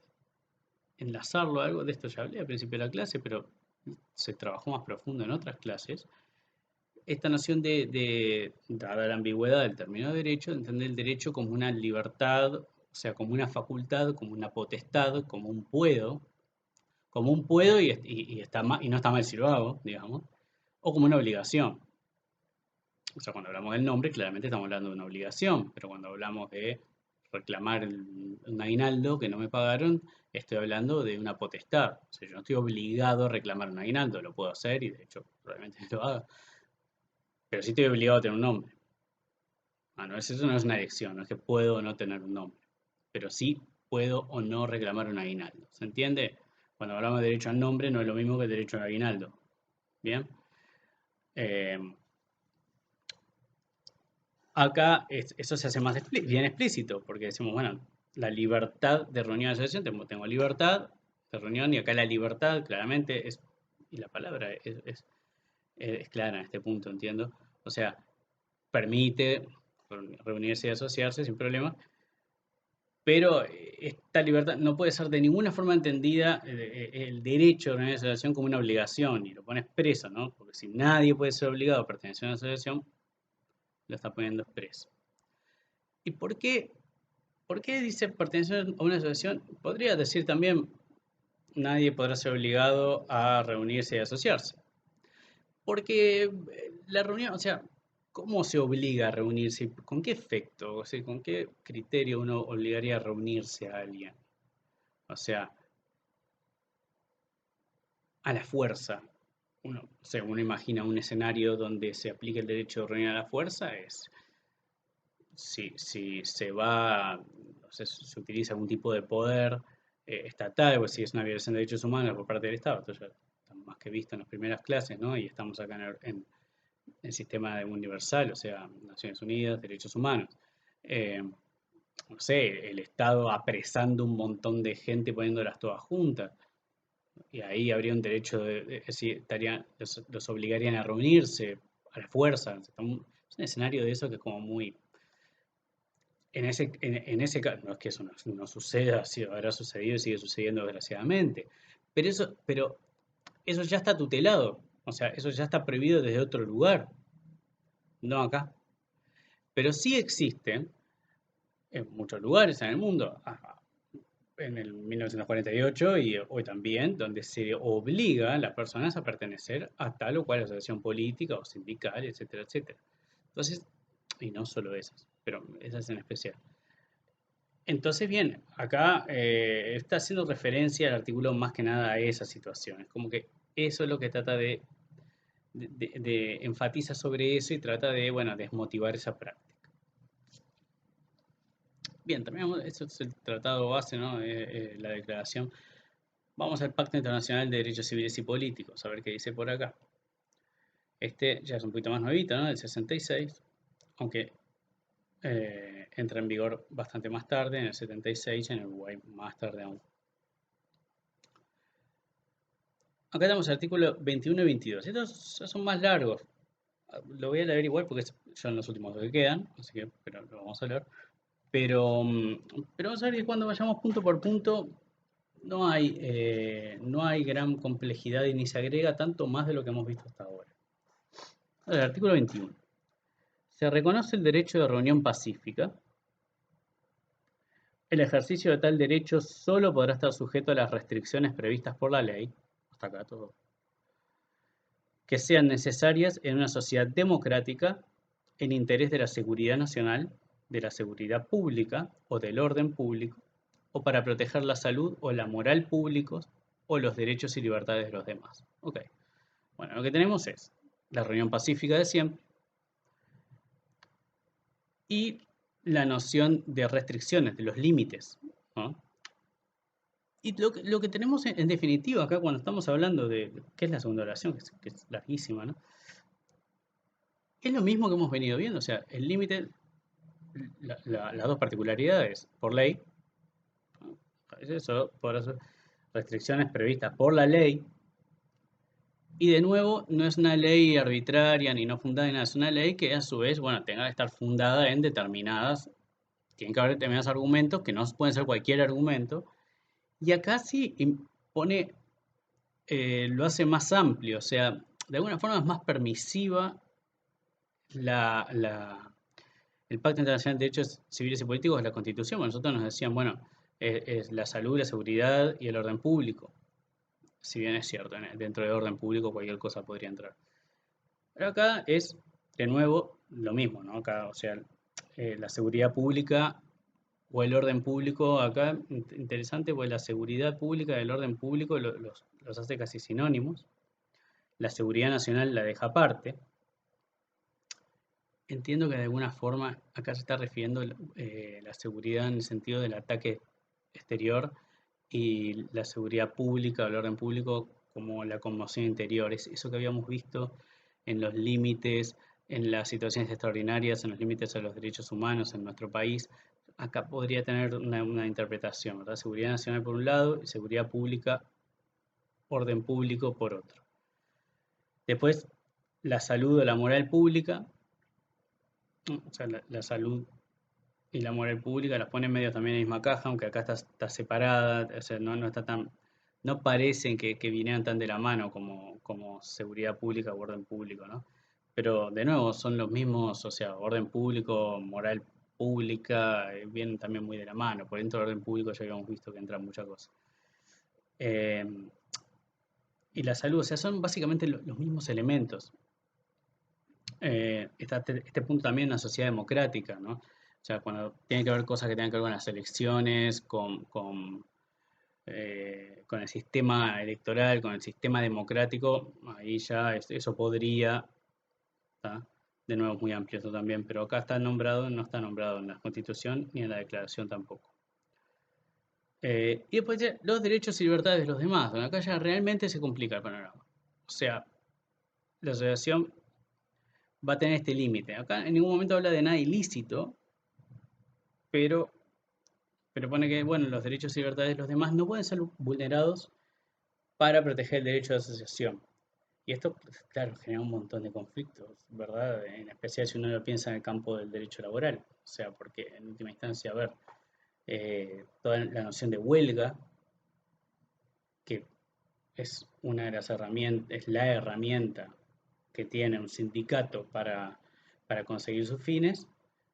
enlazarlo a algo, de esto ya hablé al principio de la clase, pero se trabajó más profundo en otras clases, esta noción dada la ambigüedad del término derecho, de entender el derecho como una libertad, o sea, como una facultad, como una potestad, como un puedo y no está mal si lo hago, digamos, o como una obligación. O sea, cuando hablamos del nombre, claramente estamos hablando de una obligación, pero cuando hablamos de reclamar un aguinaldo que no me pagaron, estoy hablando de una potestad. O sea, yo no estoy obligado a reclamar un aguinaldo, lo puedo hacer y de hecho probablemente lo haga, pero sí estoy obligado a tener un nombre. Eso no es una elección, no es que puedo o no tener un nombre, pero sí puedo o no reclamar un aguinaldo. ¿Se entiende? Cuando hablamos de derecho al nombre no es lo mismo que derecho al aguinaldo. ¿Bien? Eh, acá eso se hace más bien explícito, porque decimos, bueno, la libertad de reunión y asociación, tengo libertad de reunión y acá la libertad claramente es, y la palabra es clara en este punto, entiendo. O sea, permite reunirse y asociarse sin problema, pero esta libertad no puede ser de ninguna forma entendida el derecho de reunir y asociación como una obligación, y lo pone expreso, ¿no? Porque si nadie puede ser obligado a pertenecer a una asociación, lo está poniendo expreso. ¿Y por qué dice pertenecer a una asociación? Podría decir también, nadie podrá ser obligado a reunirse y asociarse. Porque la reunión, o sea, ¿cómo se obliga a reunirse? ¿Con qué efecto? O sea, ¿con qué criterio uno obligaría a reunirse a alguien? O sea, a la fuerza. Uno, o sea, uno imagina un escenario donde se aplique el derecho de reunión a la fuerza, es si se va, o sea, se utiliza algún tipo de poder estatal, o si es una violación de derechos humanos por parte del Estado, esto ya está más que visto en las primeras clases, ¿no? Y estamos acá en el sistema universal, o sea, Naciones Unidas, derechos humanos. Eh, no sé, el Estado apresando un montón de gente poniéndolas todas juntas, y ahí habría un derecho es decir, los obligarían a reunirse a la fuerza. Es un escenario de eso que es como muy en ese caso, no es que eso no suceda, sí, habrá sucedido y sigue sucediendo desgraciadamente, pero eso ya está tutelado, o sea, eso ya está prohibido desde otro lugar, no acá. Pero sí existen en muchos lugares en el mundo, en el 1948 y hoy también, donde se obliga a las personas a pertenecer a tal o cual asociación política o sindical, etcétera, etcétera. Entonces, y no solo esas, pero esas en especial. Entonces, bien, acá está haciendo referencia al artículo más que nada a esas situaciones, como que eso es lo que trata de enfatiza sobre eso y trata de, bueno, desmotivar esa práctica. Bien, también eso es el tratado base, ¿no? La declaración. Vamos al Pacto Internacional de Derechos Civiles y Políticos, a ver qué dice por acá. Este ya es un poquito más nuevito, ¿no? Del 66, aunque entra en vigor bastante más tarde, en el 76, en Uruguay más tarde aún. Acá tenemos el artículo 21 y 22. Estos ya son más largos. Lo voy a leer igual porque son los últimos que quedan, así que pero lo vamos a leer. Pero, pero vamos a ver que cuando vayamos punto por punto no hay gran complejidad y ni se agrega tanto más de lo que hemos visto hasta ahora. El artículo 21. Se reconoce el derecho de reunión pacífica. El ejercicio de tal derecho solo podrá estar sujeto a las restricciones previstas por la ley, hasta acá todo, que sean necesarias en una sociedad democrática en interés de la seguridad nacional, de la seguridad pública o del orden público, o para proteger la salud o la moral públicos o los derechos y libertades de los demás. Ok, bueno, lo que tenemos es la reunión pacífica de siempre y la noción de restricciones, de los límites, ¿no? Y lo que tenemos en definitiva acá cuando estamos hablando de qué es la segunda oración, que es larguísima, ¿no? Es lo mismo que hemos venido viendo, o sea, el límite, las dos particularidades, por ley, ¿no? Es eso, por eso, restricciones previstas por la ley, y de nuevo, no es una ley arbitraria ni no fundada en nada, es una ley que a su vez, bueno, tenga que estar fundada en determinadas, tienen que haber determinados argumentos que no pueden ser cualquier argumento, y acá sí pone, lo hace más amplio, o sea, de alguna forma es más permisiva la, la, el Pacto Internacional de Derechos Civiles y Políticos es la Constitución. Bueno, nosotros nos decían, bueno, es la salud, la seguridad y el orden público. Si bien es cierto, dentro del orden público cualquier cosa podría entrar. Pero acá es, de nuevo, lo mismo, ¿no? Acá, o sea, la seguridad pública o el orden público, acá interesante, pues la seguridad pública y el orden público los hace casi sinónimos. La seguridad nacional la deja aparte. Entiendo que de alguna forma acá se está refiriendo la seguridad en el sentido del ataque exterior y la seguridad pública o el orden público como la conmoción interior. Es eso que habíamos visto en los límites en las situaciones extraordinarias, en los límites de los derechos humanos en nuestro país, acá podría tener una interpretación, ¿verdad? Seguridad nacional por un lado y seguridad pública, orden público por otro. Después, la salud o la moral pública, o sea, la salud y la moral pública las ponen medio también en la misma caja, aunque acá está separada, o sea, no está tan, no parecen que vinieran tan de la mano como seguridad pública o orden público, ¿no? Pero de nuevo, son los mismos, o sea, orden público, moral pública, vienen también muy de la mano. Por dentro del orden público ya habíamos visto que entran muchas cosas. Eh, y la salud, o sea, son básicamente los mismos elementos. Está este punto también en una sociedad democrática, ¿no? O sea, cuando tiene que ver cosas que tengan que ver con las elecciones, con el sistema electoral, con el sistema democrático, ahí ya eso podría, ¿tá? De nuevo es muy amplio esto también, pero acá está nombrado, no está nombrado en la Constitución ni en la Declaración tampoco. Y después ya, los derechos y libertades de los demás, donde acá ya realmente se complica el panorama. O sea, la asociación va a tener este límite. Acá en ningún momento habla de nada ilícito, pero, pero pone que bueno, los derechos y libertades de los demás no pueden ser vulnerados para proteger el derecho de asociación. Y esto, pues, claro, genera un montón de conflictos, ¿verdad? En especial si uno lo piensa en el campo del derecho laboral. O sea, porque en última instancia, a ver, toda la noción de huelga, que es una de las herramientas, es la herramienta que tiene un sindicato para conseguir sus fines,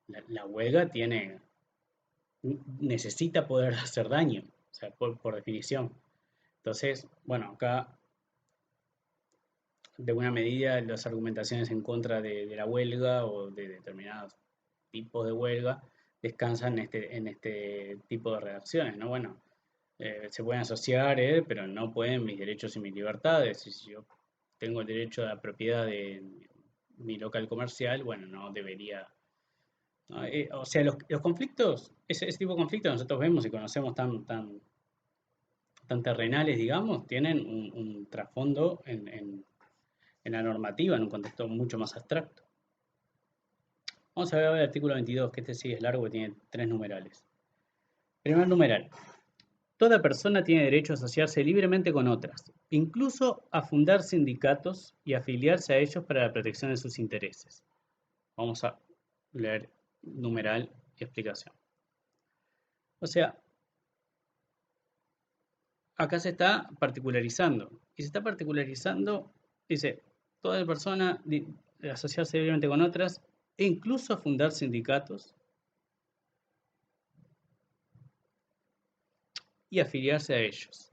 la huelga necesita poder hacer daño, o sea, por definición. Entonces, bueno, acá de alguna medida las argumentaciones en contra de la huelga o de determinados tipos de huelga descansan en este tipo de redacciones, ¿no? Bueno, se pueden asociar, pero no pueden mis derechos y mis libertades. Y si yo tengo el derecho a la propiedad de mi local comercial, bueno, no debería. ¿No? O sea, los conflictos, ese tipo de conflictos que nosotros vemos y conocemos tan terrenales, digamos, tienen un trasfondo en la normativa, en un contexto mucho más abstracto. Vamos a ver el artículo 22, que este sí es largo, que tiene 3 numerales. Primer numeral. Toda persona tiene derecho a asociarse libremente con otras, incluso a fundar sindicatos y afiliarse a ellos para la protección de sus intereses. Vamos a leer numeral y explicación. O sea, acá se está particularizando. Y se está particularizando, dice, toda persona asociarse libremente con otras e incluso a fundar sindicatos y afiliarse a ellos.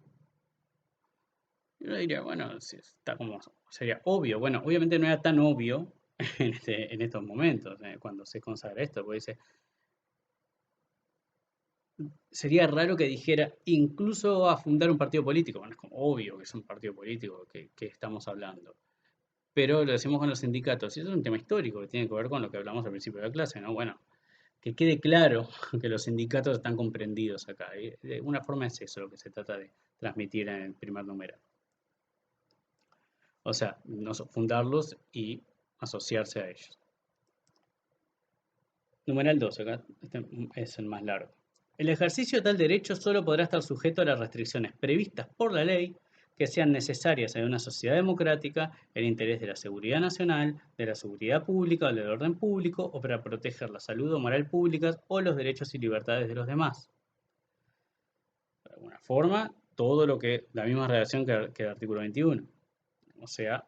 Yo diría, bueno, está como, sería obvio. Bueno, obviamente no era tan obvio en estos momentos, cuando se consagra esto, porque dice, sería raro que dijera incluso a fundar un partido político. Bueno, es como obvio que es un partido político que estamos hablando. Pero lo decimos con los sindicatos, y eso es un tema histórico que tiene que ver con lo que hablamos al principio de la clase, ¿no? Bueno, que quede claro que los sindicatos están comprendidos acá. Y de alguna forma es eso lo que se trata de transmitir en el primer número. O sea, no fundarlos y asociarse a ellos. Numeral 2, acá este es el más largo. El ejercicio de tal derecho solo podrá estar sujeto a las restricciones previstas por la ley que sean necesarias en una sociedad democrática, el interés de la seguridad nacional, de la seguridad pública o del orden público, o para proteger la salud o moral públicas o los derechos y libertades de los demás. De alguna forma, todo lo que, la misma redacción que el artículo 21. O sea,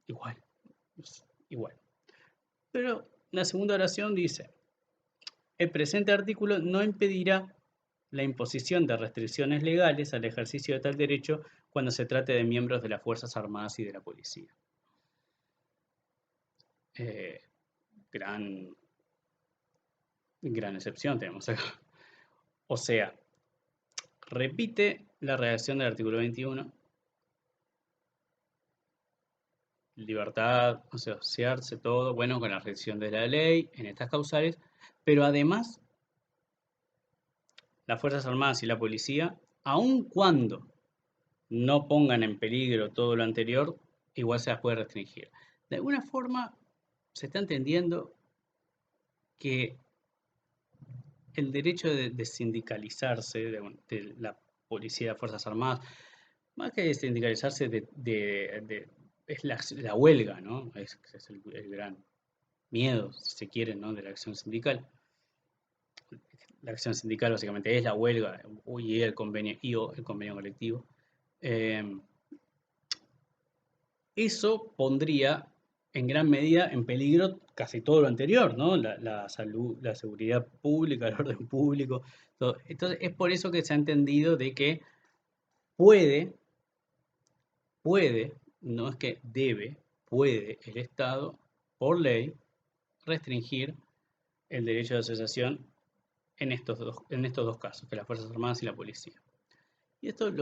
igual, igual. Pero la segunda oración dice, el presente artículo no impedirá la imposición de restricciones legales al ejercicio de tal derecho cuando se trate de miembros de las Fuerzas Armadas y de la Policía. Eh, gran, gran excepción tenemos acá. O sea, repite la redacción del artículo 21, libertad, asociarse, todo, bueno, con la restricción de la ley en estas causales, pero además las Fuerzas Armadas y la Policía, aun cuando no pongan en peligro todo lo anterior, igual se las puede restringir. De alguna forma se está entendiendo que el derecho de sindicalizarse de la policía, de Fuerzas Armadas, más que de sindicalizarse, es la huelga, ¿no? Es el gran miedo, si se quiere, ¿no? De la acción sindical. La acción sindical básicamente es la huelga y el convenio colectivo. Eh, Eso pondría en gran medida en peligro casi todo lo anterior, ¿no? La salud, la seguridad pública, el orden público, todo. Entonces es por eso que se ha entendido de que puede, puede, no es que debe, puede el Estado, por ley, restringir el derecho de asociación en estos dos casos, que las Fuerzas Armadas y la policía. Y esto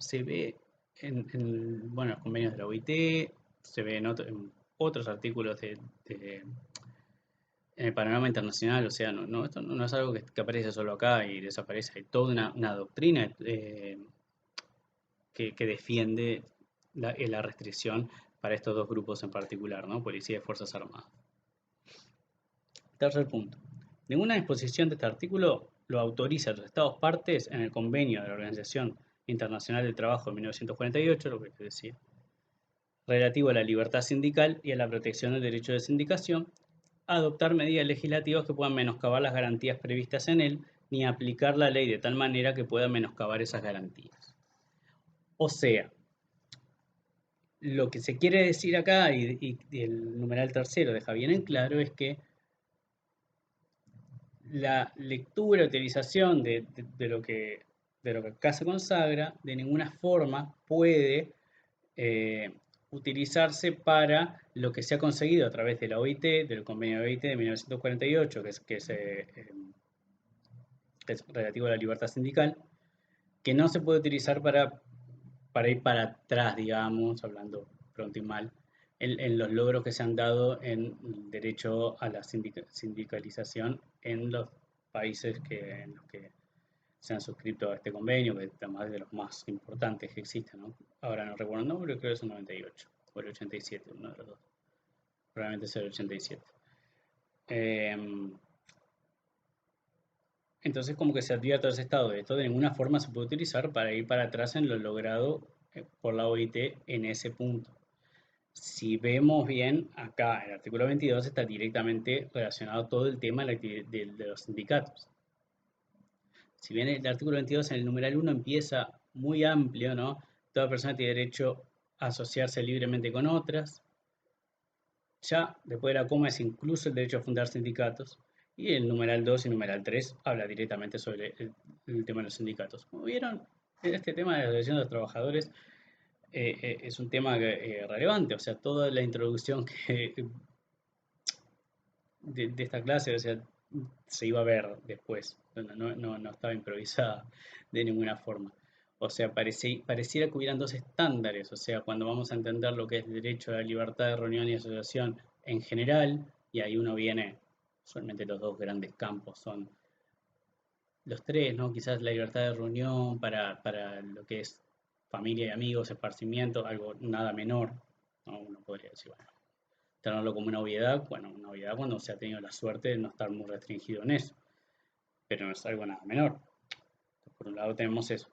se ve bueno, los convenios de la OIT, se ve en otros artículos en el panorama internacional. O sea, esto no es algo que aparece solo acá y desaparece. Hay toda una doctrina que defiende la restricción para estos dos grupos en particular, ¿no? Policía y Fuerzas Armadas. Tercer punto. Ninguna disposición de este artículo lo autoriza a los Estados partes en el convenio de la Organización Internacional del Trabajo de 1948, lo que te decía, relativo a la libertad sindical y a la protección del derecho de sindicación, a adoptar medidas legislativas que puedan menoscabar las garantías previstas en él, ni aplicar la ley de tal manera que pueda menoscabar esas garantías. O sea, lo que se quiere decir acá, y el numeral tercero deja bien en claro, es que la lectura, utilización de lo que acá se consagra, de ninguna forma puede eh, utilizarse para lo que se ha conseguido a través de la OIT, del convenio de OIT de 1948, que es relativo a la libertad sindical, que no se puede utilizar para ir para atrás, digamos, hablando pronto y mal, en los logros que se han dado en el derecho a la sindicalización en los países en los que se han suscrito a este convenio, que es además de los más importantes que existen, ¿no? Ahora no recuerdo el nombre, creo que es el 98 o el 87, uno de los dos. Probablemente sea el 87. Eh, entonces, como que se advierte a los estados de esto, de ninguna forma se puede utilizar para ir para atrás en lo logrado por la OIT en ese punto. Si vemos bien, acá el artículo 22 está directamente relacionado todo el tema de los sindicatos. Si bien el artículo 22 en el numeral 1 empieza muy amplio, ¿no? Toda persona tiene derecho a asociarse libremente con otras. Ya después de la coma es incluso el derecho a fundar sindicatos. Y el numeral 2 y el numeral 3 habla directamente sobre el tema de los sindicatos. Como vieron, este tema de la asociación de los trabajadores es un tema relevante. O sea, toda la introducción de esta clase, o sea, se iba a ver después, no estaba improvisada de ninguna forma. O sea, pareciera que hubieran dos estándares, o sea, cuando vamos a entender lo que es derecho a la libertad de reunión y asociación en general, y ahí uno viene, solamente los dos grandes campos son los tres, ¿no? Quizás la libertad de reunión para lo que es familia y amigos, esparcimiento, algo nada menor, ¿no? Uno podría decir, bueno, tenerlo como una obviedad, bueno, una obviedad cuando se ha tenido la suerte de no estar muy restringido en eso, pero no es algo nada menor. Por un lado tenemos eso.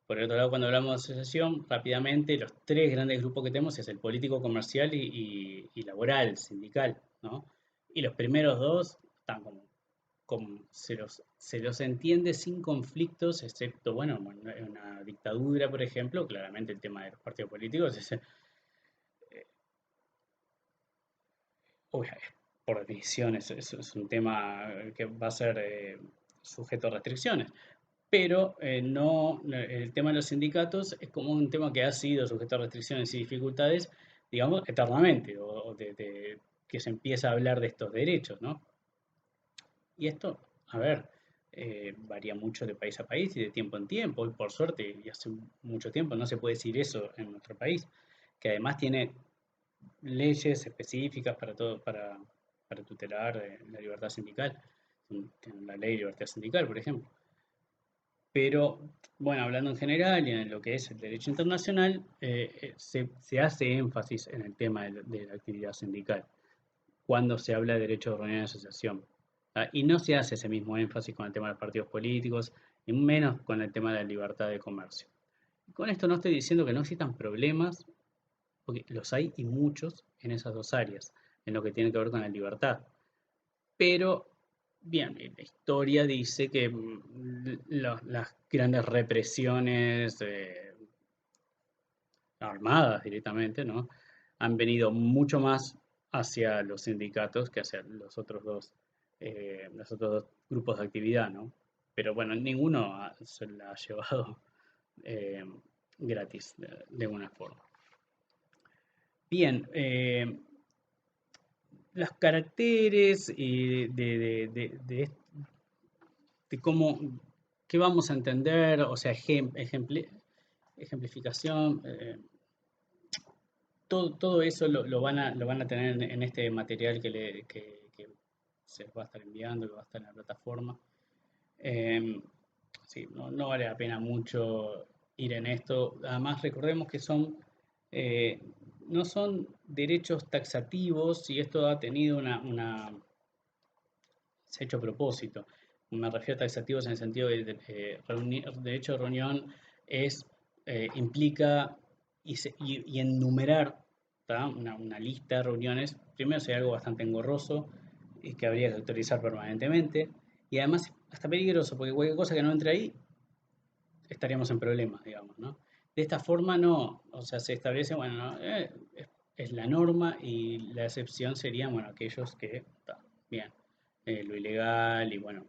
Por el otro lado, cuando hablamos de asociación, rápidamente los tres grandes grupos que tenemos es el político, comercial y laboral, sindical, ¿no? Y los primeros dos están como se los entiende sin conflictos, excepto, bueno, en una dictadura, por ejemplo, claramente el tema de los partidos políticos es, por definición, es un tema que va a ser sujeto a restricciones. Pero el tema de los sindicatos es como un tema que ha sido sujeto a restricciones y dificultades, digamos, eternamente, o desde que se empieza a hablar de estos derechos, ¿no? Y esto, a ver, varía mucho de país a país y de tiempo en tiempo. Y por suerte, y hace mucho tiempo no se puede decir eso en nuestro país, que además tiene leyes específicas para todo, para tutelar la libertad sindical, la ley de libertad sindical, por ejemplo. Pero, bueno, hablando en general y en lo que es el derecho internacional, se hace énfasis en el tema de la actividad sindical cuando se habla de derecho de reunión y asociación. Y no se hace ese mismo énfasis con el tema de los partidos políticos, y menos con el tema de la libertad de comercio. Con esto no estoy diciendo que no existan problemas, porque los hay y muchos en esas dos áreas, en lo que tiene que ver con la libertad. Pero, bien, la historia dice que las grandes represiones armadas directamente, ¿no? Han venido mucho más hacia los sindicatos que hacia los otros dos grupos de actividad, ¿no? Pero bueno, ninguno se la ha llevado eh, gratis de alguna forma. Bien, los caracteres de cómo, qué vamos a entender, o sea, ejemplificación, todo eso lo van a tener en este material que se les va a estar enviando, que va a estar en la plataforma. Eh, sí, no vale la pena mucho ir en esto. Además, recordemos que eh, no son derechos taxativos y esto ha tenido se ha hecho a propósito. Me refiero a taxativos en el sentido de derecho de reunión implica y enumerar una lista de reuniones. Primero sería algo bastante engorroso y que habría que actualizar permanentemente. Y además hasta peligroso, porque cualquier cosa que no entre ahí estaríamos en problemas, digamos, ¿no? De esta forma no, o sea, se establece, bueno, ¿no? Es la norma y la excepción serían, bueno, aquellos que, bien, lo ilegal y, bueno,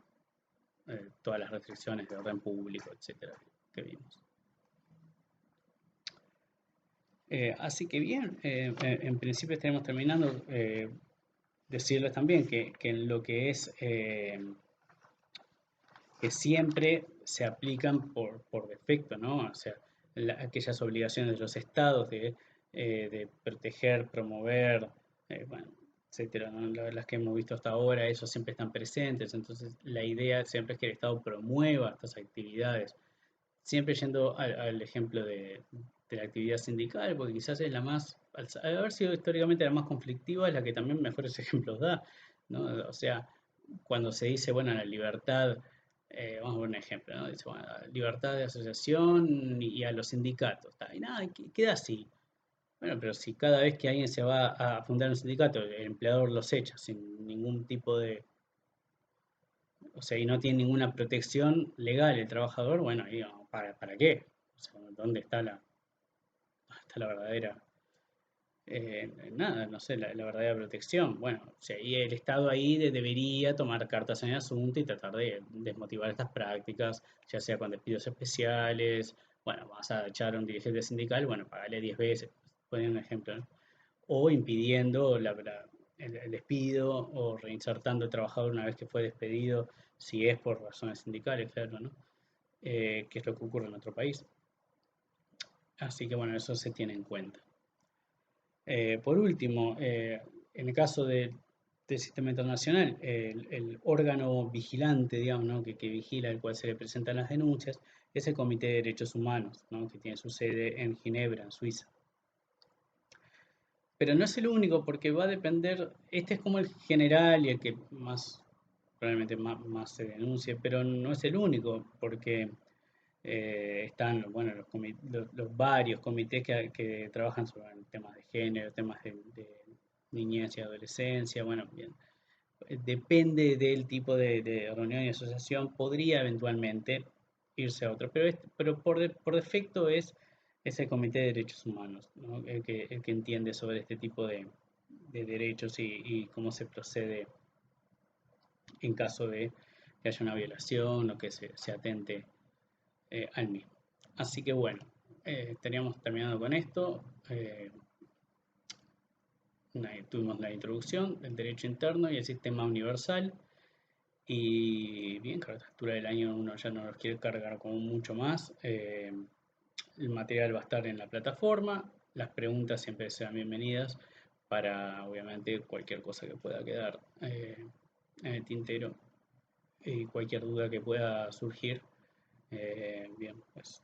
todas las restricciones de orden público, etcétera, que vimos. Así que bien, en principio estaremos terminando. Decirles también que en lo que es que siempre se aplican por defecto, ¿no? O sea, aquellas obligaciones de los estados de proteger, promover, bueno, etcétera, ¿no? Las que hemos visto hasta ahora, esos siempre están presentes. Entonces, la idea siempre es que el Estado promueva estas actividades, siempre yendo al ejemplo de la actividad sindical, porque quizás es la más, al haber sido históricamente la más conflictiva, es la que también mejores ejemplos da, ¿no? O sea, cuando se dice, bueno, la libertad, vamos a ver un ejemplo, ¿no? Dice, bueno, libertad de asociación y a los sindicatos, y nada, queda así. Bueno, pero si cada vez que alguien se va a fundar un sindicato, el empleador los echa sin ningún tipo de, o sea, y no tiene ninguna protección legal el trabajador, bueno, ahí, ¿para qué? O sea, ¿dónde está la verdadera, nada, no sé, la verdadera protección? Bueno, o sea, y el Estado ahí debería tomar cartas en el asunto y tratar de desmotivar estas prácticas, ya sea con despidos especiales, bueno, vas a echar a un dirigente sindical, bueno, pagale 10 veces, poner un ejemplo, ¿no? O impidiendo el despido o reinsertando al trabajador una vez que fue despedido, si es por razones sindicales, claro, ¿no? Que es lo que ocurre en nuestro país. Así que bueno, eso se tiene en cuenta. Por último, en el caso del sistema internacional, el órgano vigilante, digamos, ¿no? que vigila, al cual se le presentan las denuncias, es el Comité de Derechos Humanos, ¿no? que tiene su sede en Ginebra, en Suiza. Pero no es el único, porque va a depender, este es como el general y el que más, probablemente más se denuncie, pero no es el único, porque están, bueno, los varios comités que trabajan sobre temas de género, temas de niñez y adolescencia, bueno, bien, depende del tipo de reunión y asociación, podría eventualmente irse a otro, pero por defecto es el Comité de Derechos Humanos, ¿no? El que entiende sobre este tipo de derechos y cómo se procede en caso de que haya una violación o que se atente al mismo. Así que bueno, estaríamos terminando con esto. Tuvimos la introducción del derecho interno y el sistema universal. Y bien, cada altura del año uno ya no los quiere cargar como mucho más. El material va a estar en la plataforma. Las preguntas siempre sean bienvenidas para, obviamente, cualquier cosa que pueda quedar en el tintero y cualquier duda que pueda surgir. Bien, pues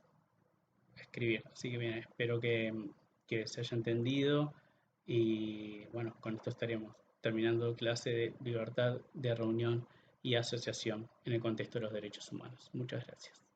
escribir. Así que bien, espero que se haya entendido y bueno, con esto estaremos terminando clase de libertad de reunión y asociación en el contexto de los derechos humanos. Muchas gracias.